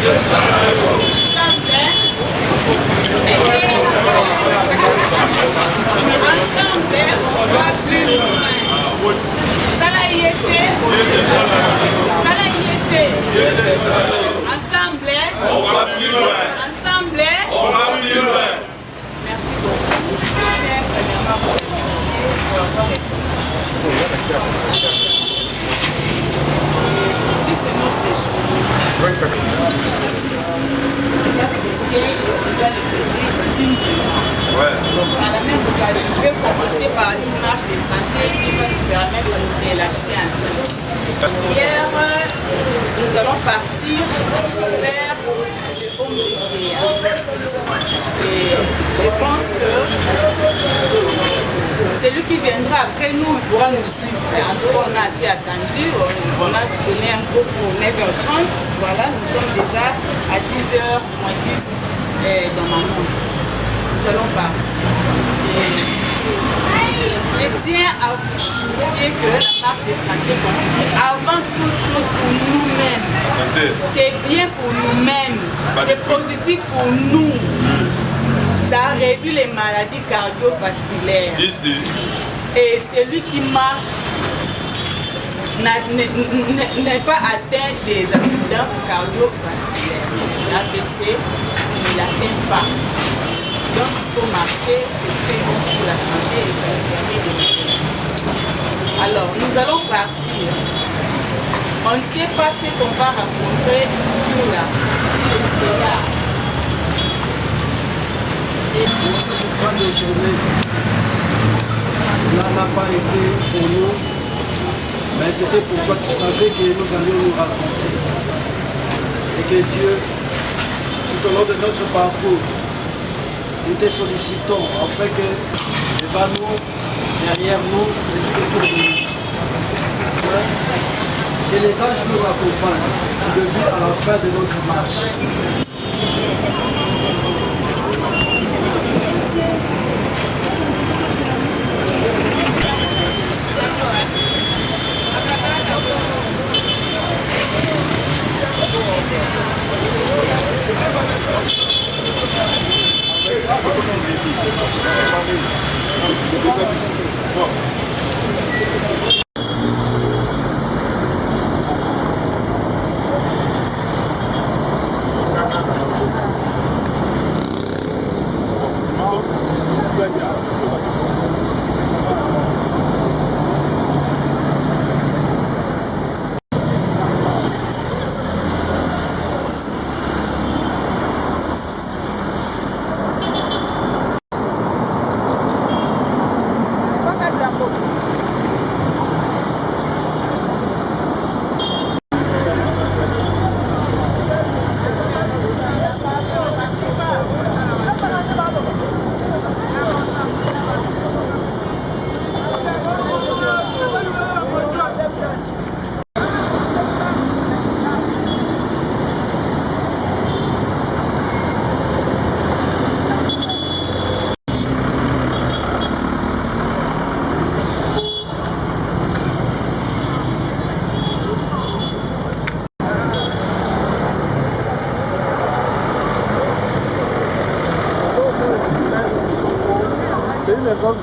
Ensemble, on va plus loin. Sala IEC. Sala IEC. Ensemble, on va plus loin. Ensemble, on va plus loin. Merci beaucoup. Je tiens premièrement à vous remercier pour avoir répondu. Aujourd'hui, c'est notre jour. Oui, ça par la même occasion, je vais commencer par une marche de santé qui va nous permettre de nous relaxer un peu. Hier, nous allons partir vers le home de et je pense que celui qui viendra après nous, il pourra nous suivre. En tout cas, on a assez attendu, on a donné un cours pour 9h30. Voilà, nous sommes déjà à 10h moins 10 dans ma montre. Nous allons partir. Je tiens à vous signifier que la marche de santé continue avant toute chose pour nous-mêmes. C'est bien pour nous-mêmes. C'est positif pour nous. Ça réduit les maladies cardiovasculaires. Et celui qui marche n'est pas atteint des accidents cardiovasculaires. L'AVC, il ne l'atteint pas. Donc il faut marcher, c'est très bon pour la santé et ça nous permet de nous relaxer. Alors nous allons partir. On ne sait pas ce qu'on va rencontrer sur la route. Et pour cette grande journée, cela n'a pas été pour nous, mais c'était pourquoi tu savais que nous allions nous rencontrer. Et que Dieu, tout au long de notre parcours, nous te sollicitons afin que devant nous, derrière nous, et tout autour de nous, que les anges nous accompagnent du début à la fin de notre marche.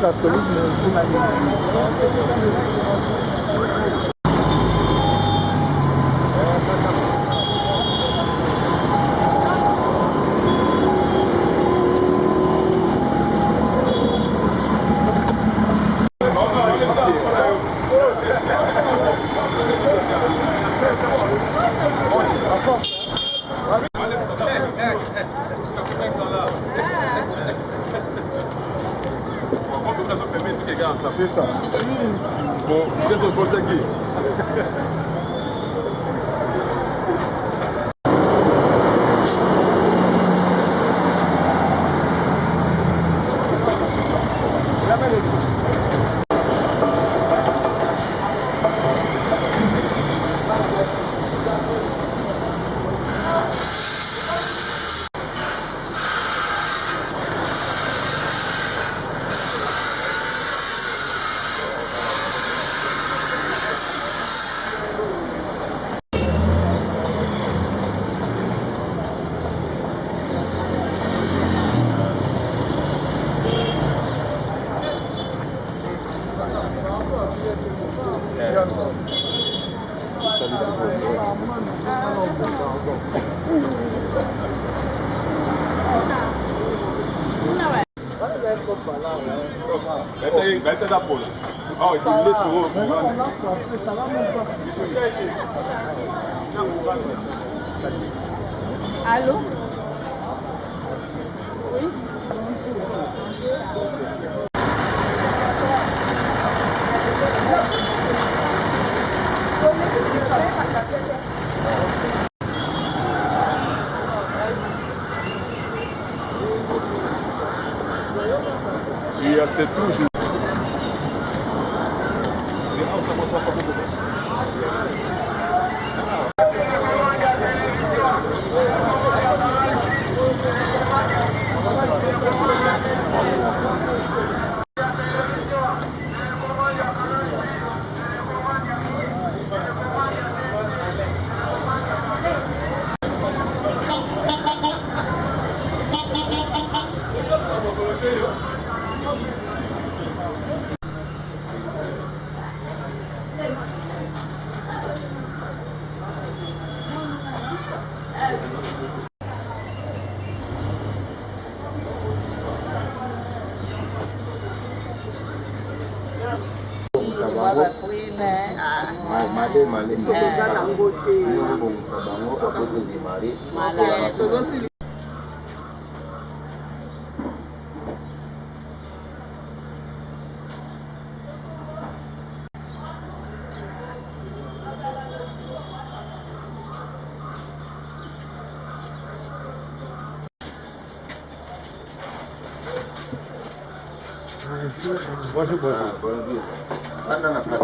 Catholique, c'est ça. Bon, vous êtes au Portugais. Allô? Oui? Et c'est toujours. Bonjour, bonjour. Bonjour. Pas dans la place.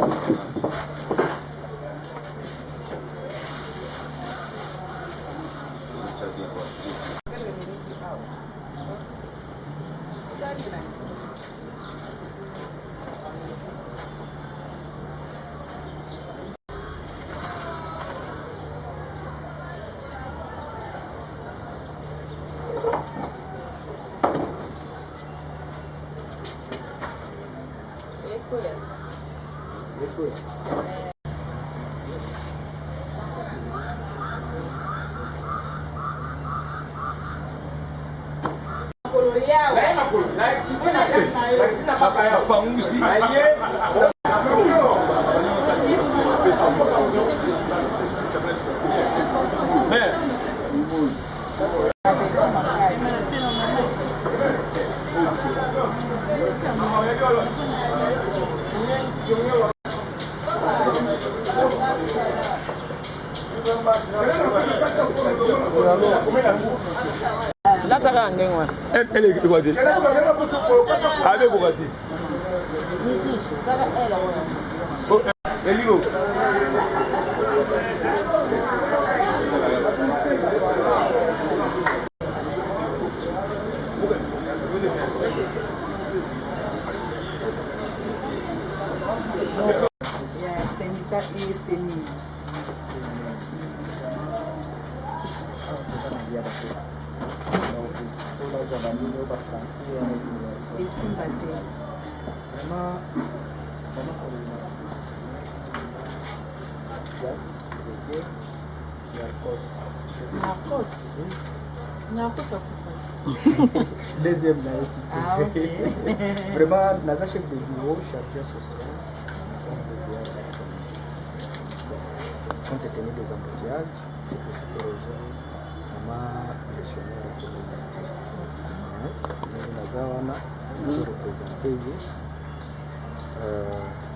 Elle est quoi dire? Avec quoi dire? Deuxième là aussi. Ah, ok. Vraiment, la chef de bureau, chargé social, compte tenu des embouteillages, c'est que c'était vraiment gestionnaire de communauté. Nous représenter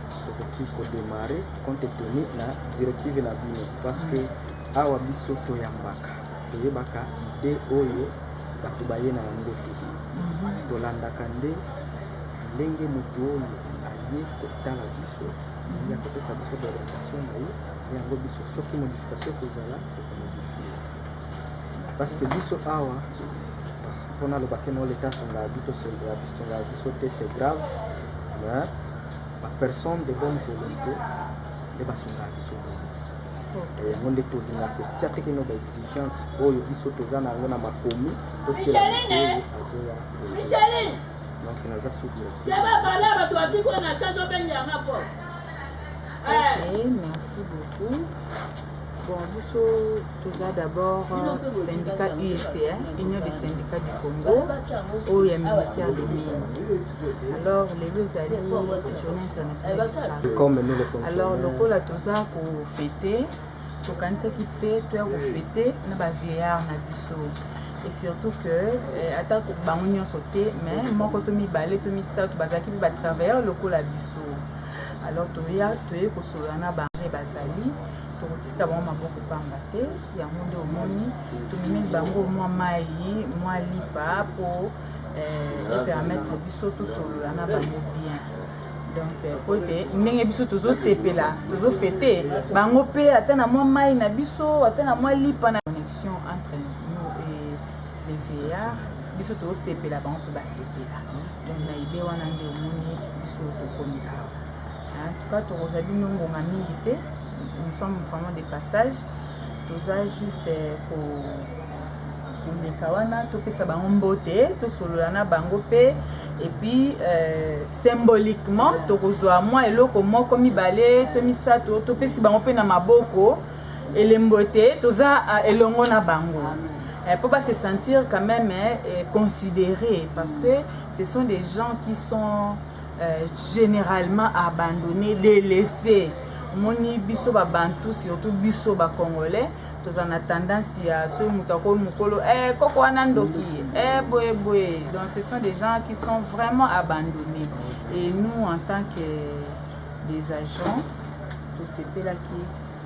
ce qui faut démarrer compte tenu de la directive la ville parce que awa biso toyambaka toyebaka ide oyo bato baye na yango te tolandaka nde ndenge moto oyo aye kotala biso ya kopesa biso d'orientation na ye yango biso soki modification kozala tokomodifie parce que biso awa mpona lobake no leta asongaka biso te c'est grave mais personne de bonne volonté nde basongaka biso yango nde tolinga kotia teke no baexigence oyo biso toza na yango na makomi totiela oyo azoya donc naza soki Ok, merci beaucoup. Bon, tout ça d'abord, syndicat UEC, Union des syndicats du Congo, où il y a le ministère des Mines. Alors, les deux alliés, Journée internationale du travail. Alors, le coup là, tout ça pour fêter, pour quand c'est quitté, tout pour fêter, on va vieillard na biso. Et surtout que, attends que bango sauté, mais moi quand tu m'y balais, tu m'y sors, tu vas travailler le coup là biso. Alors, tu es pour solana banger basali. Tokotika bango maboko pamba te yango nde omoni tomemeli bango mwa mai mwa lipa po permettre biso tosolola na bango bien. Donc po ete ndenge biso tozosepela tozofete bango mpe ata na mwa mai na biso ata na mwa lipa na connexion entre nous et les vieillards biso tozosepela bango mpe basepela. Donc na idée wana nde omoni biso tokomi awa. En tout cas tokozali nongonga mingi te. Nous sommes vraiment des passages. Tout ça juste pour les kawana, tout ça bango mbote, tout solana bango pe et puis symboliquement to kozwa moi eloko moko mi balé, to mi sato, to pe si bango pe na maboko et les mbote, tout ça elongo na bango. Pour pas se sentir quand même considérés parce que ce sont des gens qui sont généralement abandonnés, délaissés. Moni biso ba bantu surtout biso ba congolais tous en tendance à ce mutako mukolo koko wana ndoki boye boye. Donc ce sont des gens qui sont vraiment abandonnés et nous en tant que des agents tous ces pays là qui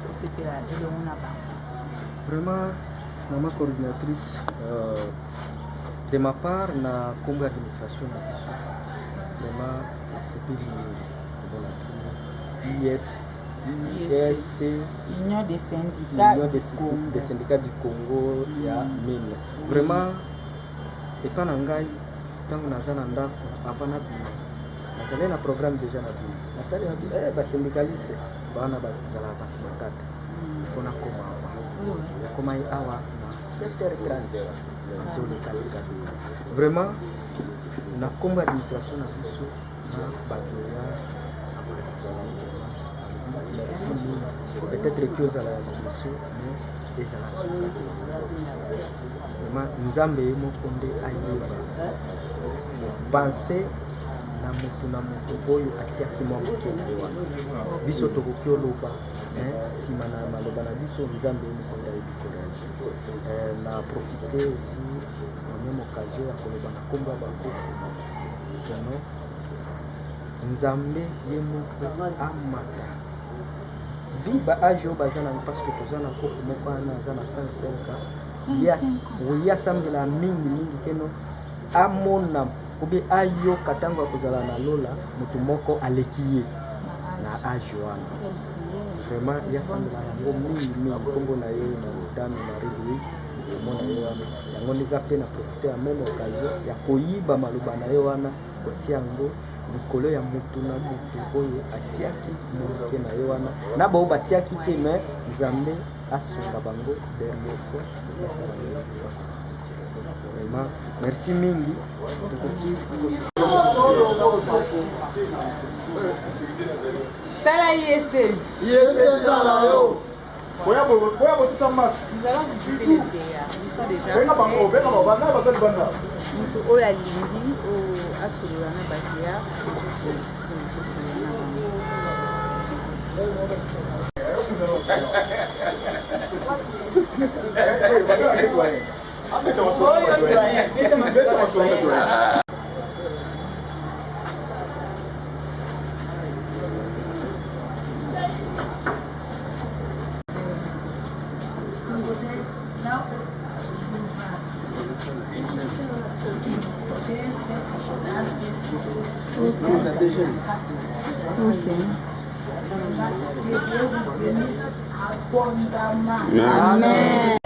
tous ces pays là et on a pas vraiment maman coordinatrice de ma part na combat administration na biso vraiment c'est pays IS Union des syndicats du Congo ya mine. Vraiment epa na ngai tango naza na ndako avant na bino nazali na programme déjà na bino natali na bino ba syndicaliste bana bazala batu batata il faut na koma avant koma awa na 7h30 azoleka vraiment na combat administration na biso na bavia merci peut-être que ça la mission mais déjà la nzambe mokonde ayeba penser na moto oyo atiaki mwa mokonde biso tokoki oloba sima na maloba na biso nzambe mokonde ayebi na profiter aussi na même occasion ya koloba na kombo ya bakoko nzambe ye moko amata viba ajo bazana parce que tozana ko moko ana zana 105 ans oui asambela mingi keno amona obe ayo katango akozala na lola mutu moko alekiye na ajo wana vraiment yasambela yango mingi kombo na ye na dame Marie Louise mona ye wana yango nika pe na profiter ya même occasion ya koyiba maloba na ye wana kotiango likolo ya mutu na mutu oyo atiaki moke na ye wana na bao batiaki te mais nzambe asunga bango dernière fois vraiment merci mingi sala yese sala yo koya botuta mas nous allons vous dire ils sont déjà venga bana bazali banda mutu oyo alingi asolola na bakia Amen.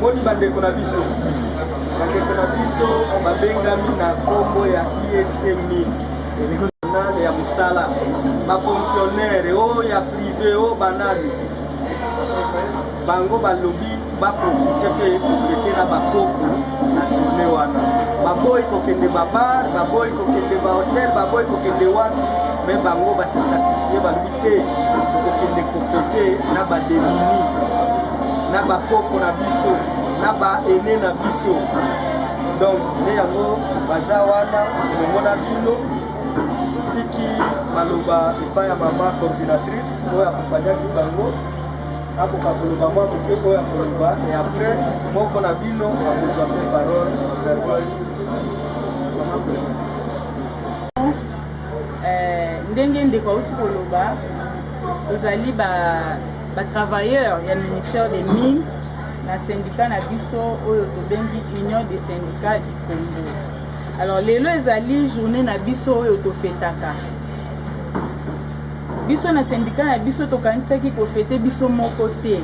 Moni bandeko na biso babengami na kombo ya ISMI nationale ya musala bafonctionnaire oyo ya privé oyo banani bango balobi baprofite mpe kofete na bakoko na journée wana baboyi kokende babar baboyi kokende bahotel baboyi kokende wapi me bango basesakrifie balobi te kokende kofete na bademini na bakoko na biso na baene na biso donc nde yango baza wana komona bino tiki baloba epai ya mama coordinatrice oyo akompanyaki bango akoka koloba mwa moke oyo akoloba e apres moko na bino akozwa mpe parole ndenge ndeko auti koloba tozali batravailleur ya ministère des mines na syndicat na biso oyo tobengi union des syndicats du Congo. Alors lelo ezali journée na biso oyo tofetaka biso na syndicat na biso tokanisaki kofete biso moko te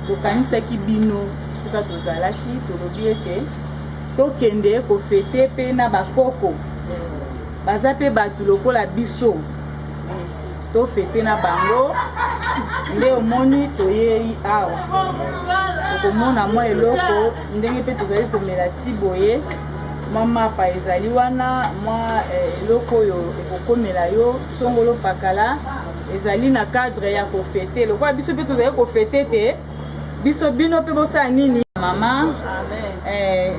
tokanisaki bino sika tozalaki tolobi ete tokende kofete pe na bakoko baza pe bato lokola biso tofete na bango nde omoni toyei awa tokomona mwa eloko ndenge mpe tozali komela ti boye mwa mapa ezali wana mwa eloko oyo ekokomela yo songolo pakala ezali na cadre ya kofete lokola biso mpe tozali kofete te biso bino mpe bosala nini mama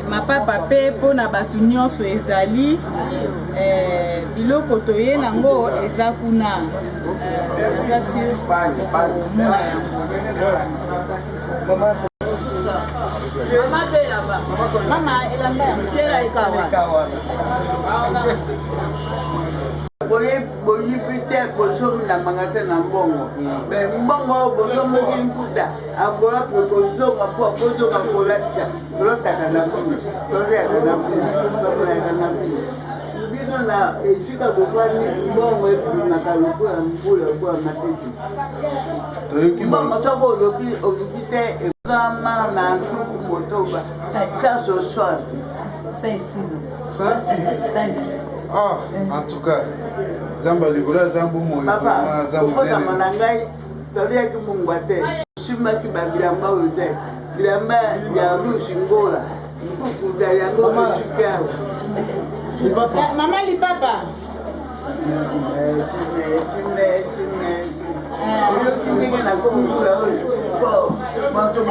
mapapa mpe mpona bato nyonso ezali biloko toye nango eza kuna eza sur komona yango mama elamba ya mokela ekawa boyibi te bosomi na magasin na mbongo me mbongo bosomaki nkuta akoya pe kozonga mpo bozonga kolatisa tolotaka na bino toyaka na bino tokolayaka na bino bino na esika bofani mbongo ebimaka lokola mbula lokola matete mbongo soko oluki te ekama na ntuku motoba ça ce soir 106. Ah, en tout cas, Zamba Ligola, Zambo Moyo, Zambo na ngai, toliaki mungwa te. Simaki ba bilamba ote. Bilamba ya rusi ngola. Mpukuta yango kusikao. Mama lipapa. Sime. Oyo kinenge na kumukula oyo. Po, mato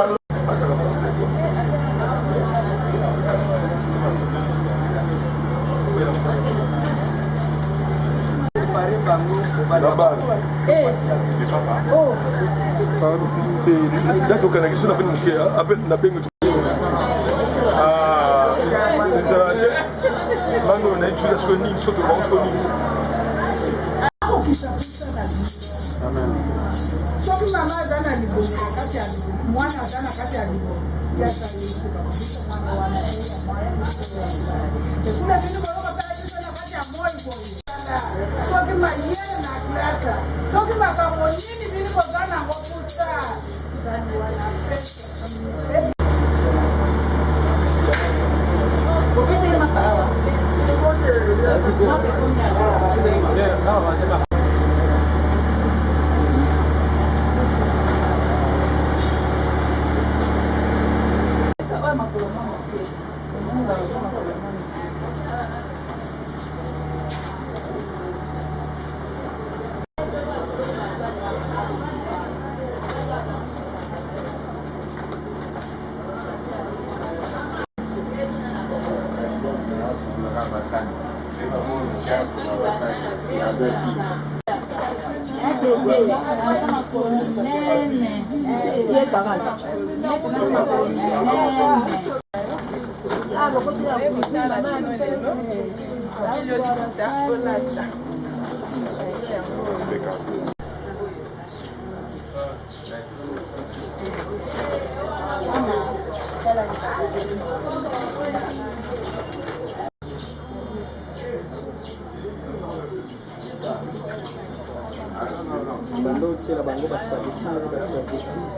tiela bango basi babeti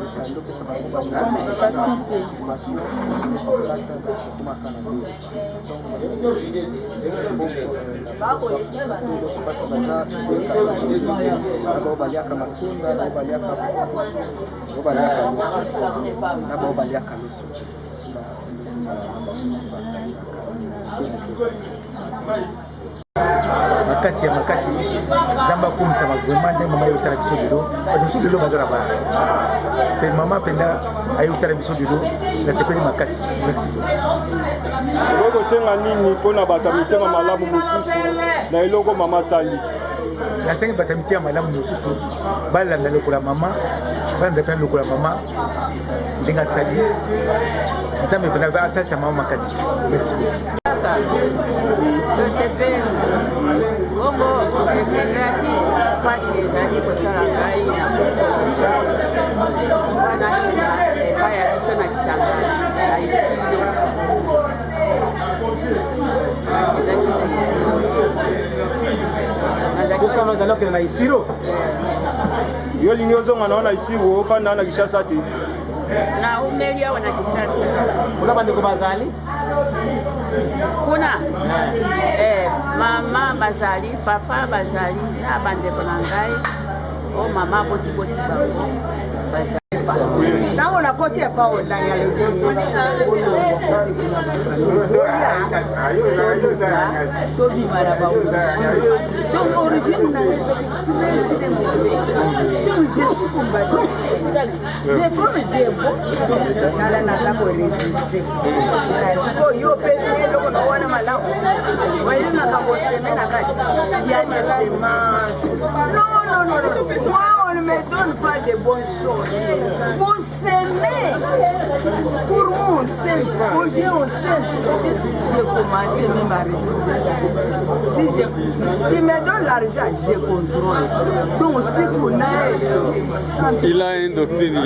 ekando pesa bango participation okomaka na liboso basi baza bao baliaka makunda bao baliaka loso makasi ya makasi nzambe akumisama vraiment nde mama ayotala biso lelo bato biso lelo baza na bana mpe mama mpenza ayotala biso lelo nasepeli makasi. Merci okoki kosenga nini mpona bato ya mitema malamu mosusu na eloko mama asali? nasengi bato ya mitema malamu mosusu balanda lokola mama, balanda mpe lokola mama ndenge asali, nzambe mpenza asalisa mama makasi. Merci bongo esengaki mpasi ezali kosala ngai wana epai ya biso na kisangani na isilo kosana ozali okende na isiro yo olingi ozonga na wana isiro ofanda wana Kinshasa te na umeli awa na Kinshasa kuna bandeko bazali kuna mama bazali papa bazali na bandeko na ngai o mama boti bango bazali ntango nakoti epa ondani ya tobima na donc origine na donc je suis combattu mais comme Dieu bon sala nataka résister sikoyo pesi eloko na wana malamu wayinaka koseme na kati ya défense non moi on ne me donne pas de bonnes choses. Vous s'aimez. Pour moi, on s'aime. On vient, on s'aime. J'ai commencé même à réfléchir. Si il me donne l'argent, je contrôle. Donc, si qu'on a... Il a une doctrine.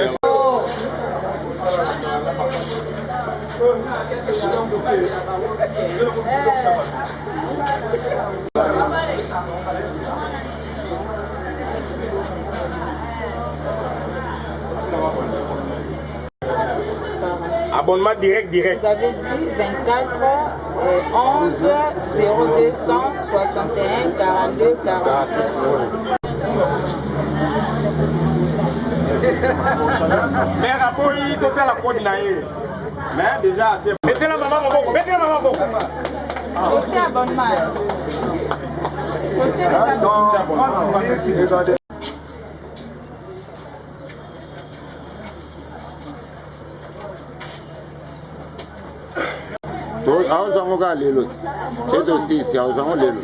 Abonnement direct. Vous avez dit 24 11 0200 61 42 46. Mais rapport il total la code na ye. Mais déjà mettez la maman moboko. C'est abonnement. awuzangoka lelo sezosisi awuzango lelo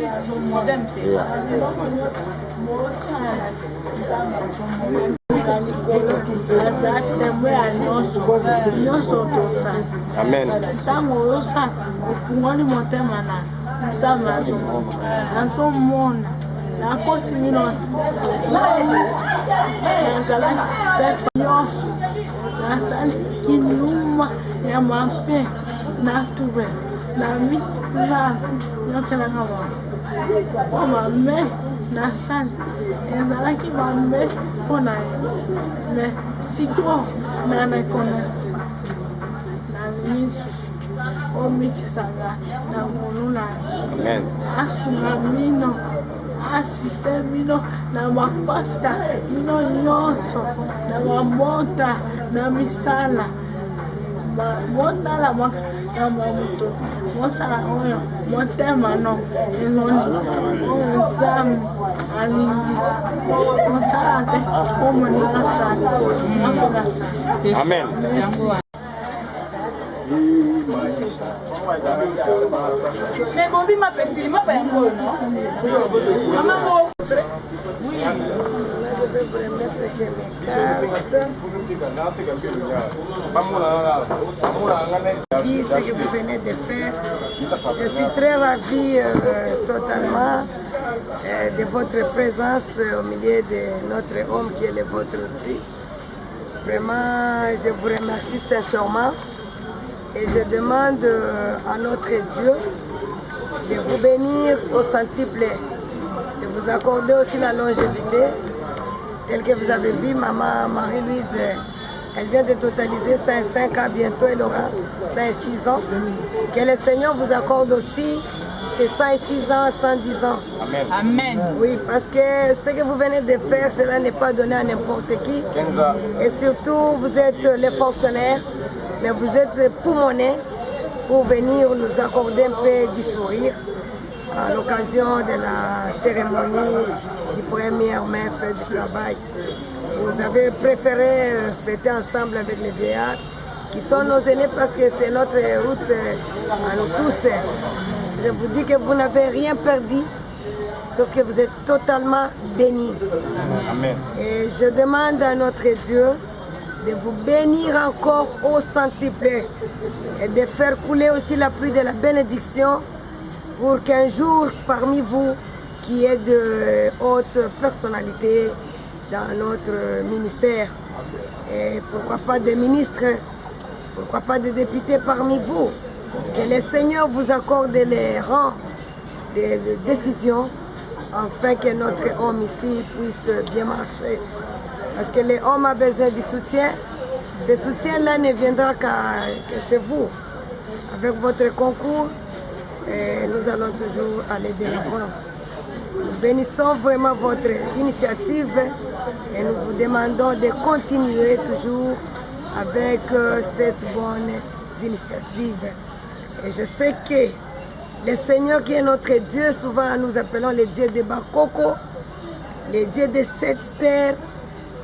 aza temwe ya nyonso tosala. Amen. Ntango osala opungoli motema na nzambe azomona nakoti mino nazalaki pepe nyonso nasali kinuma ya mape natube na mitulala nyokelanga mama po mame nasali ezalaki mame mpo na yo me siko nanakona nalingi susu omikisanga na monu na yo asunga mino asiste mino na mapasta mino nyonso na mamota na misala motala makamba moto mosala oyo motema no eloni oyo nzambe alingi mosala te omoninga sala akola sala. Amen. Merci. Mais bon, ma pessimiste, ma pas un peu, non? Maman, oui. Ce que vous venez de faire, je suis très ravie totalement de votre présence au milieu de notre homme qui est le vôtre aussi. Vraiment, je vous remercie sincèrement et je demande à notre Dieu de vous bénir au centuple, de vous accorder aussi la longévité tel que vous avez vu, maman Marie-Louise, elle vient de totaliser 105 ans, bientôt elle aura 106 ans. Que le Seigneur vous accorde aussi ces 106 ans, 110 ans. Amen. Amen. Oui, parce que ce que vous venez de faire, cela n'est pas donné à n'importe qui. Et surtout, vous êtes les fonctionnaires, mais vous êtes poumonnés pour venir nous accorder un peu du sourire à l'occasion de la cérémonie du premier mai fait du travail. Vous avez préféré fêter ensemble avec les vieillards qui sont nos aînés parce que c'est notre route à nous tous. Je vous dis que vous n'avez rien perdu, sauf que vous êtes totalement bénis. Amen. Et je demande à notre Dieu de vous bénir encore au centuple et de faire couler aussi la pluie de la bénédiction pour qu'un jour parmi vous qui êtes de hautes personnalités dans notre ministère, et pourquoi pas des ministres, pourquoi pas des députés parmi vous, que le Seigneur vous accorde les rangs de décision afin que notre homme ici puisse bien marcher. Parce que l'homme a besoin du soutien. Ce soutien-là ne viendra que chez vous. Avec votre concours, nous allons toujours aller de l'avant. Nous bénissons vraiment votre initiative et nous vous demandons de continuer toujours avec cette bonne initiative. Et je sais que le Seigneur qui est notre Dieu, souvent nous appelons le Dieu de Bakoko, le Dieu de cette terre,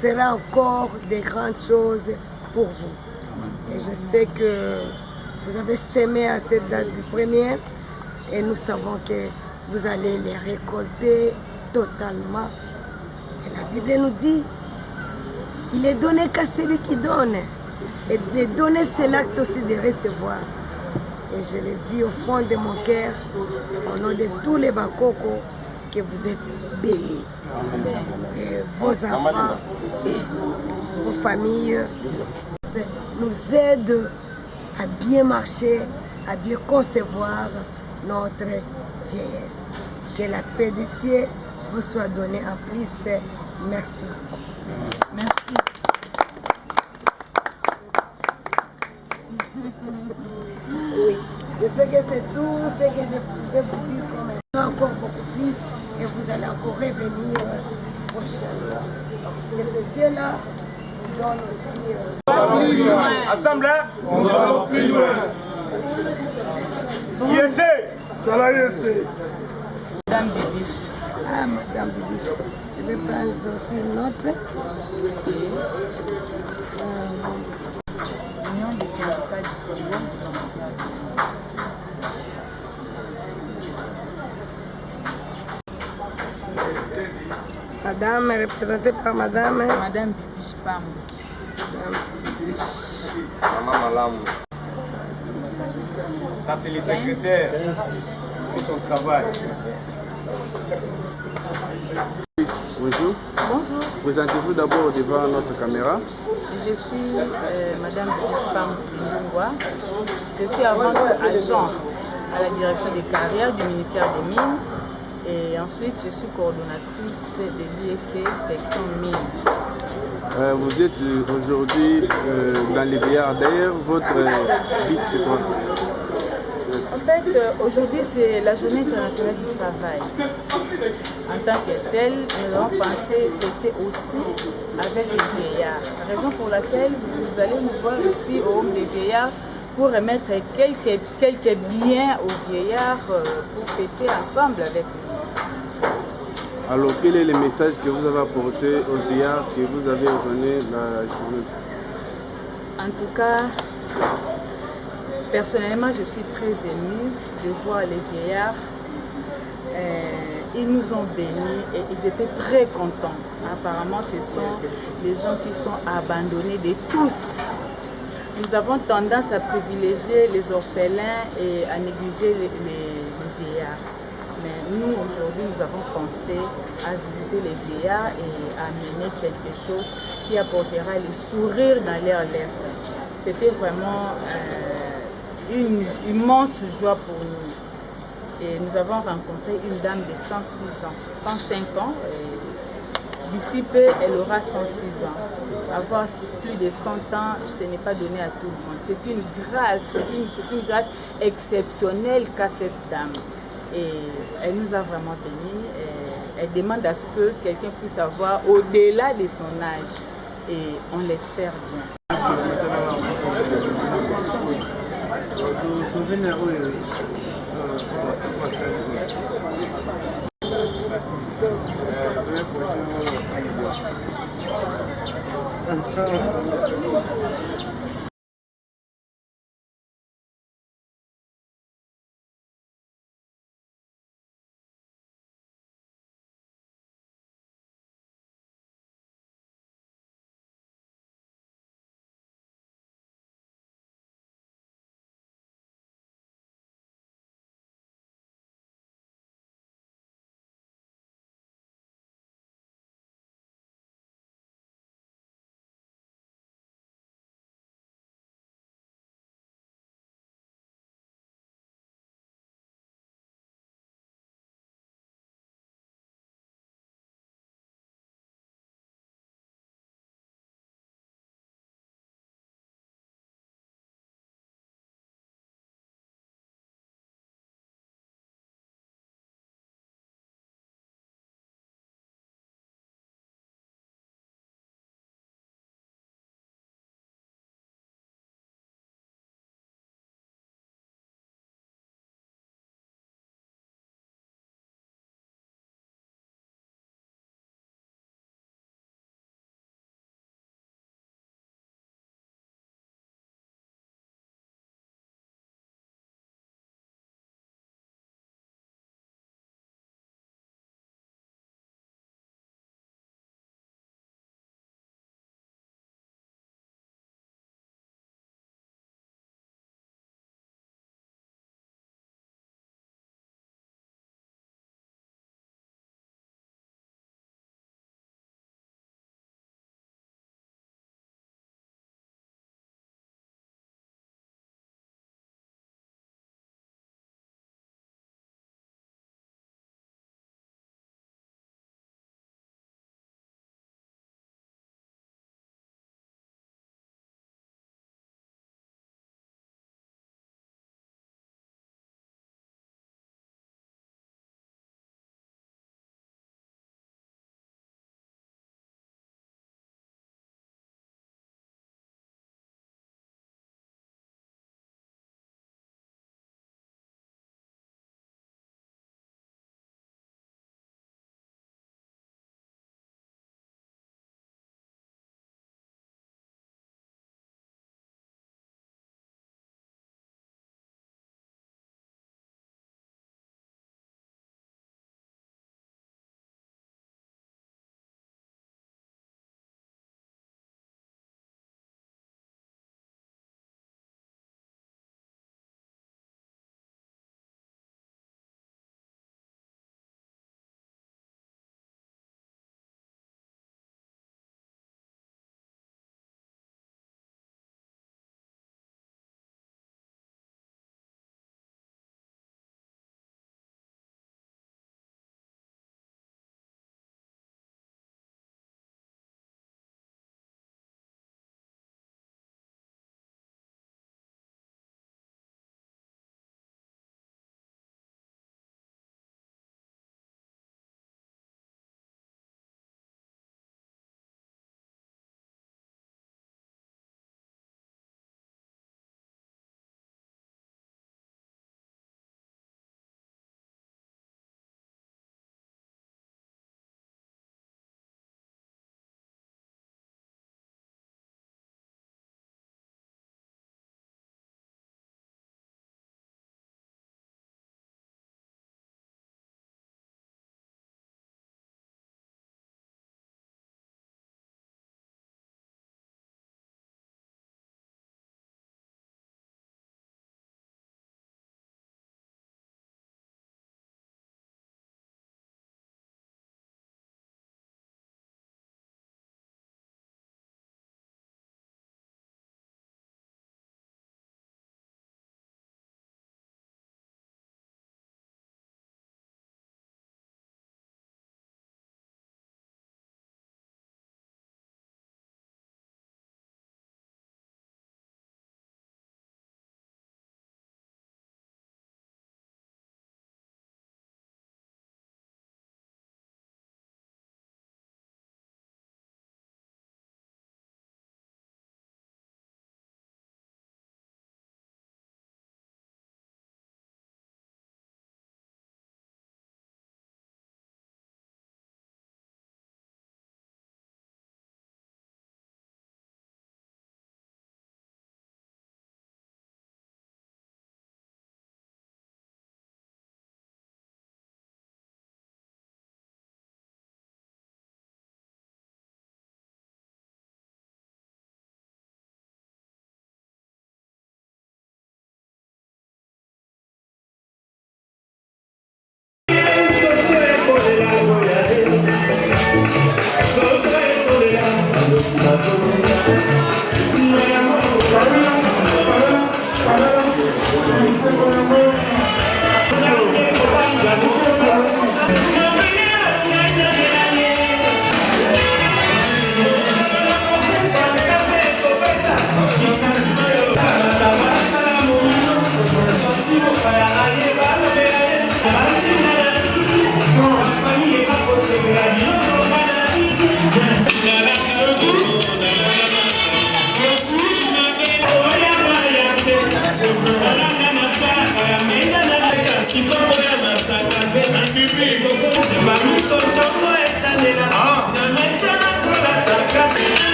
fera encore de grandes choses pour vous. Et je sais que vous avez sémé à cette date du premier et nous savons que vous allez les récolter totalement. Et la Bible nous dit, il est donné qu'à celui qui donne. Et de donner, c'est l'acte aussi de recevoir. Et je le dis au fond de mon cœur, au nom de tous les Bakoko, que vous êtes bénis. Et vos enfants, vos familles nous aident à bien marcher, à bien concevoir notre vieillesse. Que la paix de Dieu vous soit donnée en plus. Merci beaucoup. Merci. Oui, je sais que c'est tout ce que je pouvais vous dire comme encore beaucoup plus et vous allez encore revenir prochainement. Que ce Dieu-là vous donne aussi... Ensemble, nous allons plus loin. Qui essaie? Ça l'a essaie. Madame Bibiche. Ah, Madame Bibiche, je vais prendre aussi une autre. Union des syndicats du Congo. Madame, représentée par Madame. Madame Bibiche Pam. Maman Malam. Ça, c'est les secrétaires qui font son travail. Bonjour. Bonjour. Présentez-vous d'abord devant notre caméra. Je suis Madame Bibiche Pam Mbungwa. Je suis avant tout agent à la direction des carrières du ministère des Mines. Et ensuite, je suis coordonnatrice de l'IEC section Mines. Vous êtes aujourd'hui dans les VR. D'ailleurs, votre but, c'est quoi? En fait, aujourd'hui, c'est la journée internationale du travail. En tant que telle, nous avons pensé fêter aussi avec les vieillards. Raison pour laquelle vous allez nous voir ici au Home des vieillards pour remettre quelques biens aux vieillards pour fêter ensemble avec eux. Alors, quel est le message que vous avez apporté aux vieillards que vous avez donné la journée? En tout cas, personnellement, je suis très émue de voir les vieillards. Ils nous ont bénis et ils étaient très contents. Apparemment, ce sont les gens qui sont abandonnés de tous. Nous avons tendance à privilégier les orphelins et à négliger les vieillards. Mais nous, aujourd'hui, nous avons pensé à visiter les vieillards et à amener quelque chose qui apportera le sourire dans leurs lèvres. C'était vraiment une immense joie pour nous. Et nous avons rencontré une dame de 106 ans, 105 ans, d'ici peu, elle aura 106 ans. Avoir plus de 100 ans, ce n'est pas donné à tout le monde. C'est une grâce, c'est une grâce exceptionnelle qu'a cette dame. Et elle nous a vraiment bénis. Elle demande à ce que quelqu'un puisse avoir au-delà de son âge. Et on l'espère bien.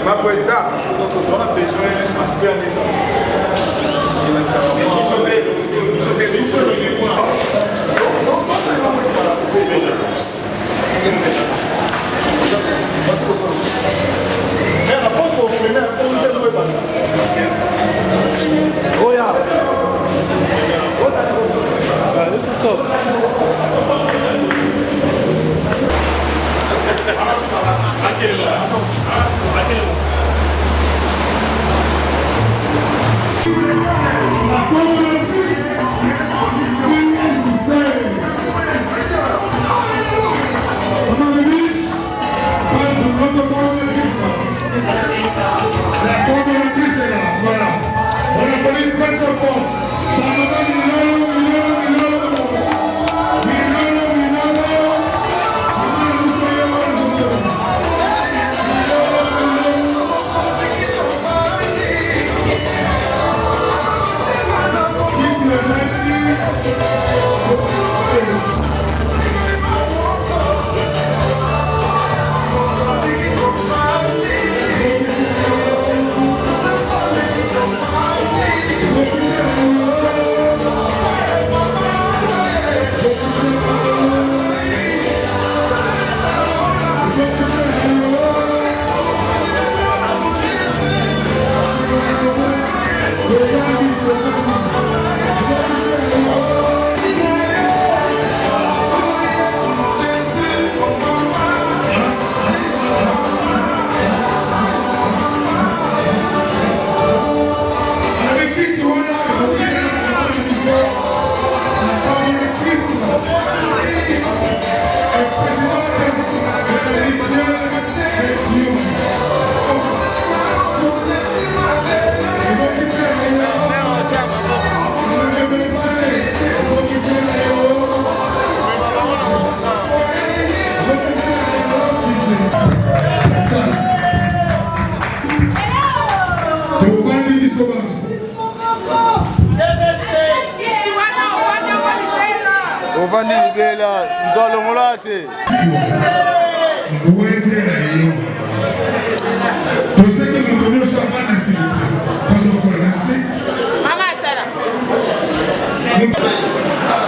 Ma présidente, on a besoin de se faire des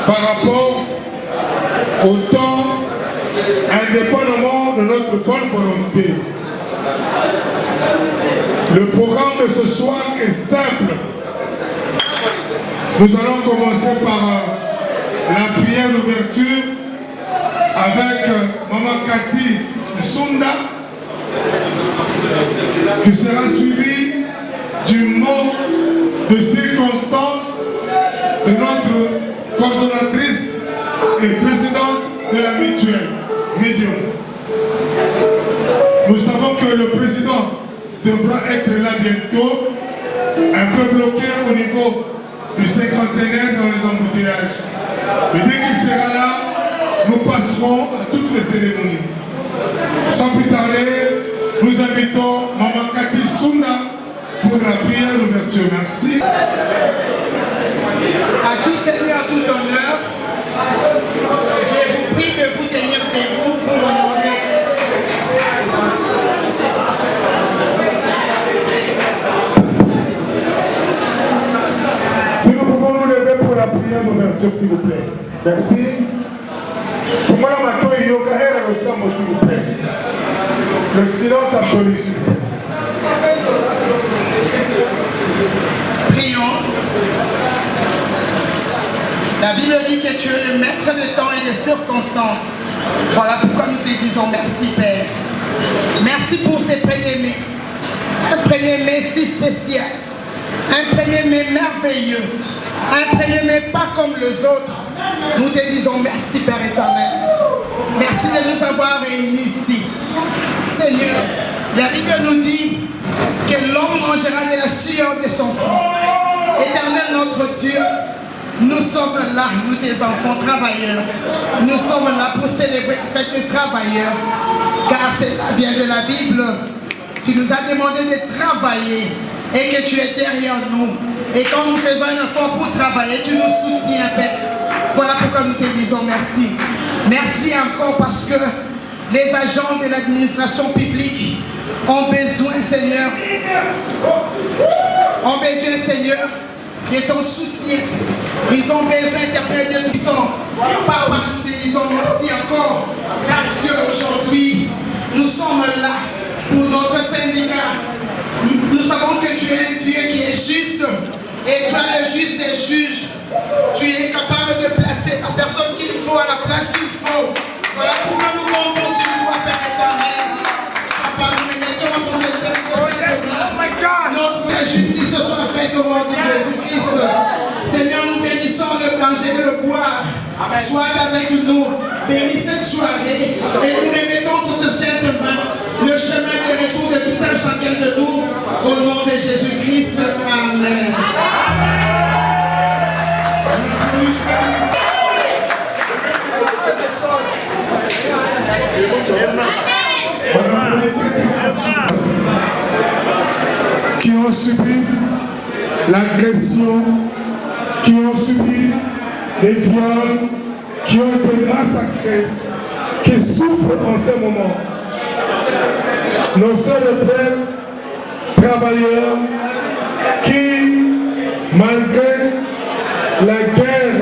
par rapport au temps, indépendamment de notre bonne volonté. Le programme de ce soir est simple. Nous allons commencer par la prière d'ouverture avec Maman Cathy Sunda, qui sera suivi du mot de circonstance de notre coordonnatrice et présidente de la mutuelle, Medium. Nous savons que le président devra être là bientôt, un peu bloqué au niveau du cinquantenaire dans les embouteillages. Mais dès qu'il sera là, nous passerons à toutes les cérémonies. Sans plus tarder, nous invitons Maman Cathy Sunda pour la prière d'ouverture. Merci. À tout Seigneur, tout honneur, je vous prie de vous tenir debout pour honorer. Si nous pouvons nous lever pour la prière d'ouverture, s'il vous plaît. Merci. Pour moi, la mato yoga est le sang, s'il vous plaît. Le silence absolu, s'il vous plaît. Prions. La Bible dit que tu es le maître de temps et des circonstances. Voilà pourquoi nous te disons merci, Père. Merci pour ces premier-mai. Un premier-mai si spécial. Un premier-mai merveilleux. Un premier-mai pas comme les autres. Nous te disons merci, Père éternel. Merci de nous avoir réunis ici. Seigneur, la Bible nous dit que l'homme mangera de la sueur de son front. Éternel notre Dieu, nous sommes là, nous tes enfants travailleurs. Nous sommes là pour célébrer la fête des travailleurs. Car cela vient de la Bible. Tu nous as demandé de travailler et que tu es derrière nous. Et quand nous faisons un effort pour travailler, tu nous soutiens, Père. Voilà pourquoi nous te disons merci. Merci encore parce que les agents de l'administration publique ont besoin, Seigneur, de ton soutien. Ils ont besoin d'interpréter tout ça. Papa, nous te disons merci encore parce qu'aujourd'hui, nous sommes là pour notre syndicat. Nous savons que tu es un Dieu qui est juste et toi, le juste des juges, tu es capable de placer la personne qu'il faut à la place qu'il faut. Voilà pourquoi nous comptons sur toi, Père éternel. Papa, nous mettons notre notre justice soit faite au nom de Jésus-Christ. Seigneur, nous bénissons le manger et le boire. Sois avec nous. Bénis cette soirée. Et nous remettons toutes cette mains. Le chemin de retour de tout un chacun de nous. Au nom de Jésus-Christ. Amen. Qui ont subi l'agression, qui ont subi des viols, qui ont été massacrés, qui souffrent en ce moment. Nos sœurs et frères travailleurs qui, malgré la guerre,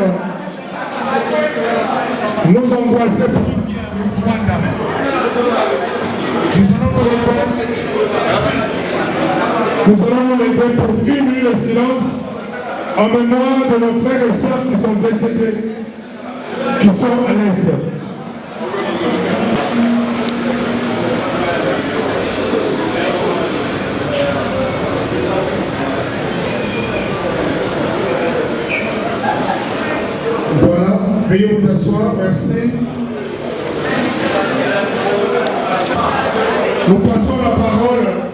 nous angoissaient. Nous allons nous lever pour une minute de silence en mémoire de nos frères et sœurs qui sont décédés, qui sont à l'Est. Voilà, veuillez vous asseoir, merci. Nous passons la parole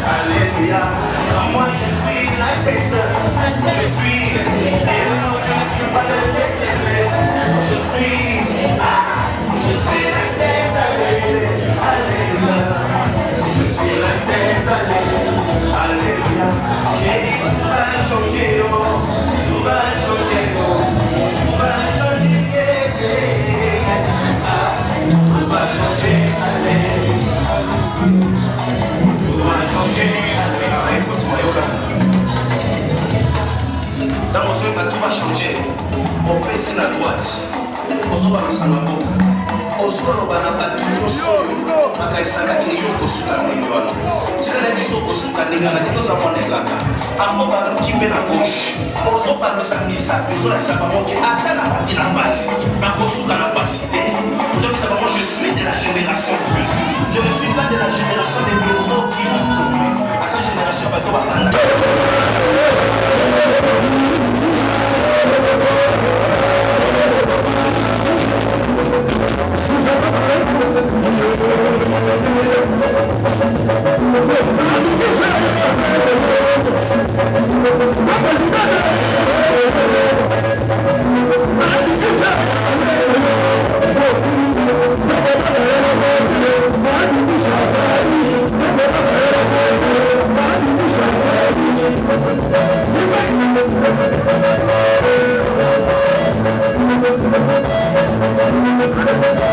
Alléluia, moi je suis tête. Je suis, et non, je ne suis pas le décédé. Je suis la tête, alléluia. Je suis la tête, alléluia. J'ai dit tout va changer, oh. Tout va changer, oh. Tout va changer, tout va changer, alléluia. Tout va changer, alléluia. Dans mon jeu, tout va changer. On pèse la droite. On s'en va dans sa main. ozoloba na bato nyonso oyo bakanisakaki yo kosuka ndenge wana tikala biso kosuka ndenge wana ndenge oza mwana elaka ango baluki mpe na gauche ozobalusa misapi ozolakisa bango ke ata na bandi na basi bakosuka na basi te ozolakisa bango je suis de la génération plus je ne suis pas de la génération des bureaux qui vont tomber à cette génération bato bakanda Thank you.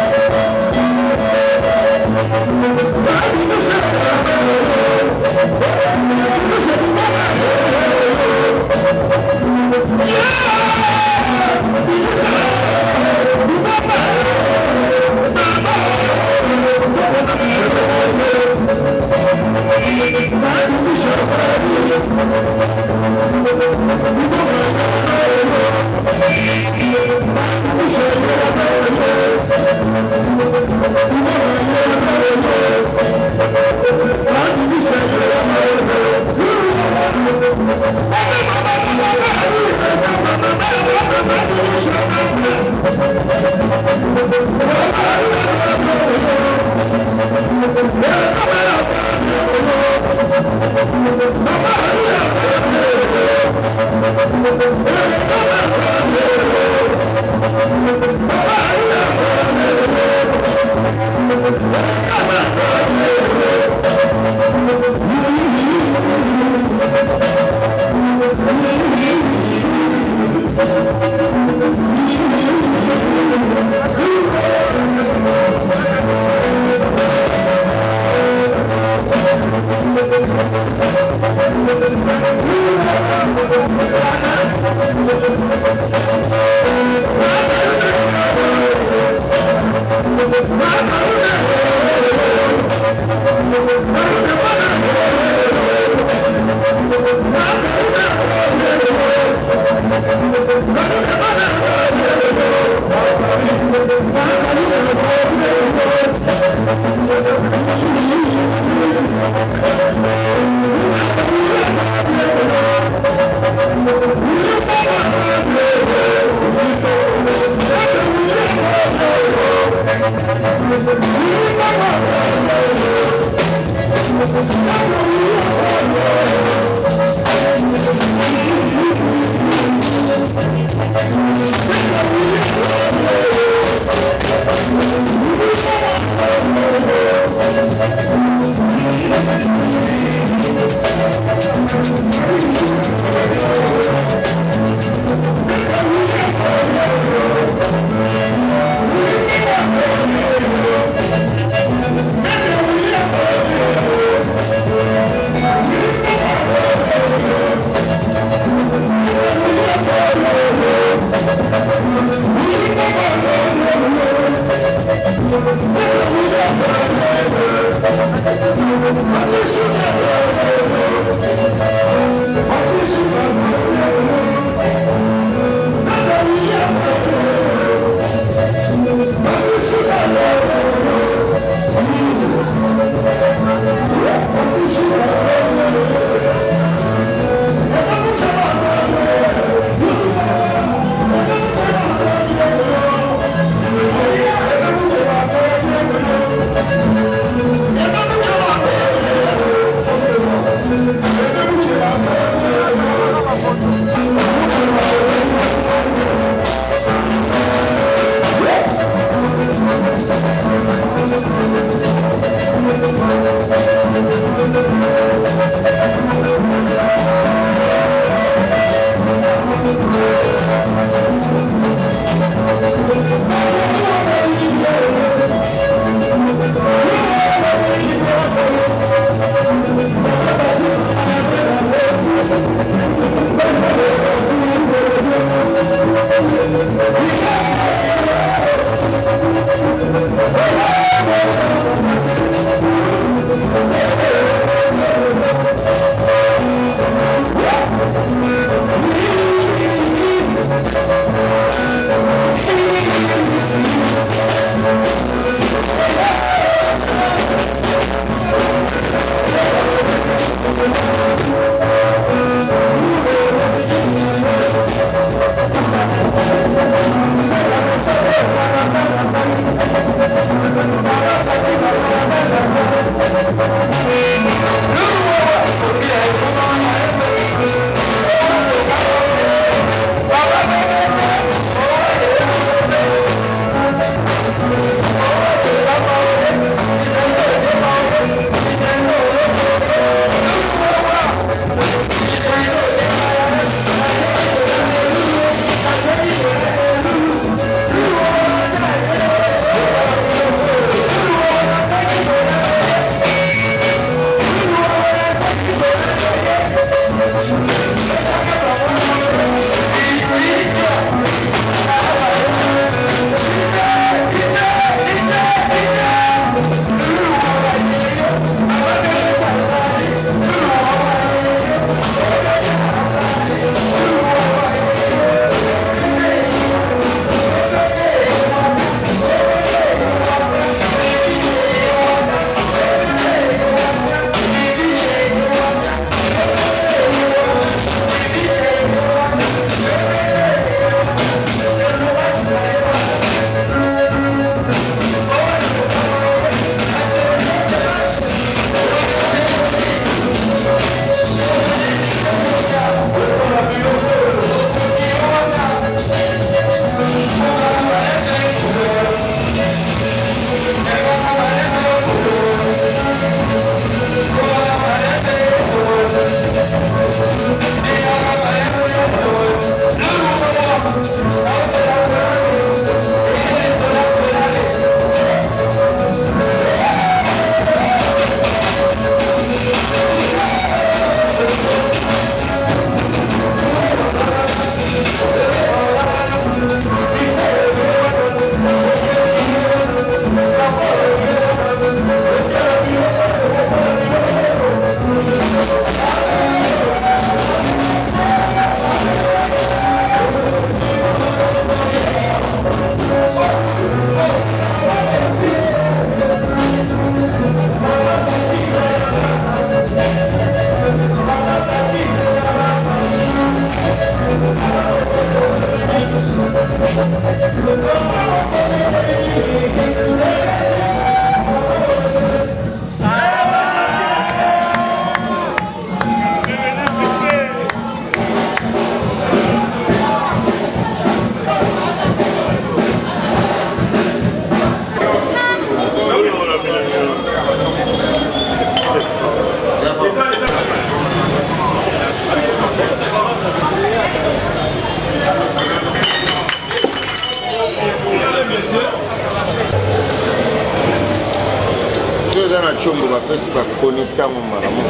bapesi baconnecta ngo malamu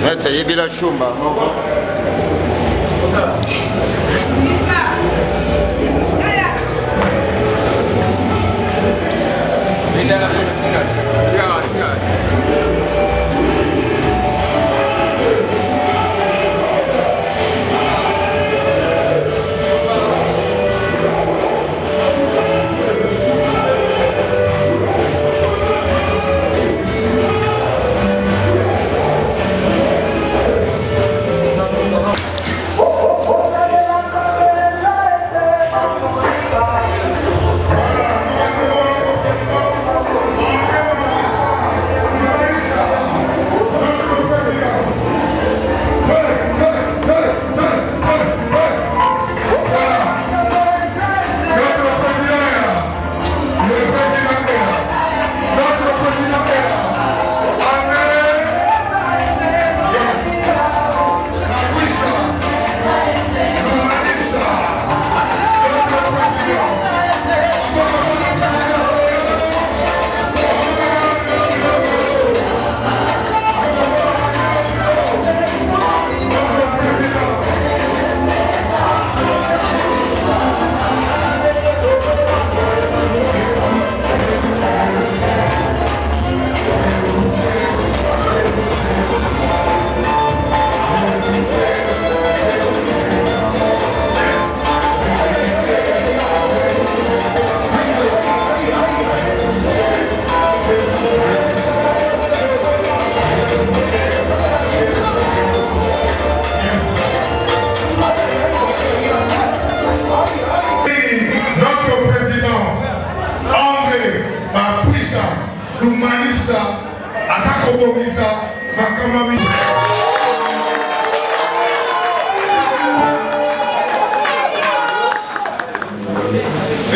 maître yebila shumba moko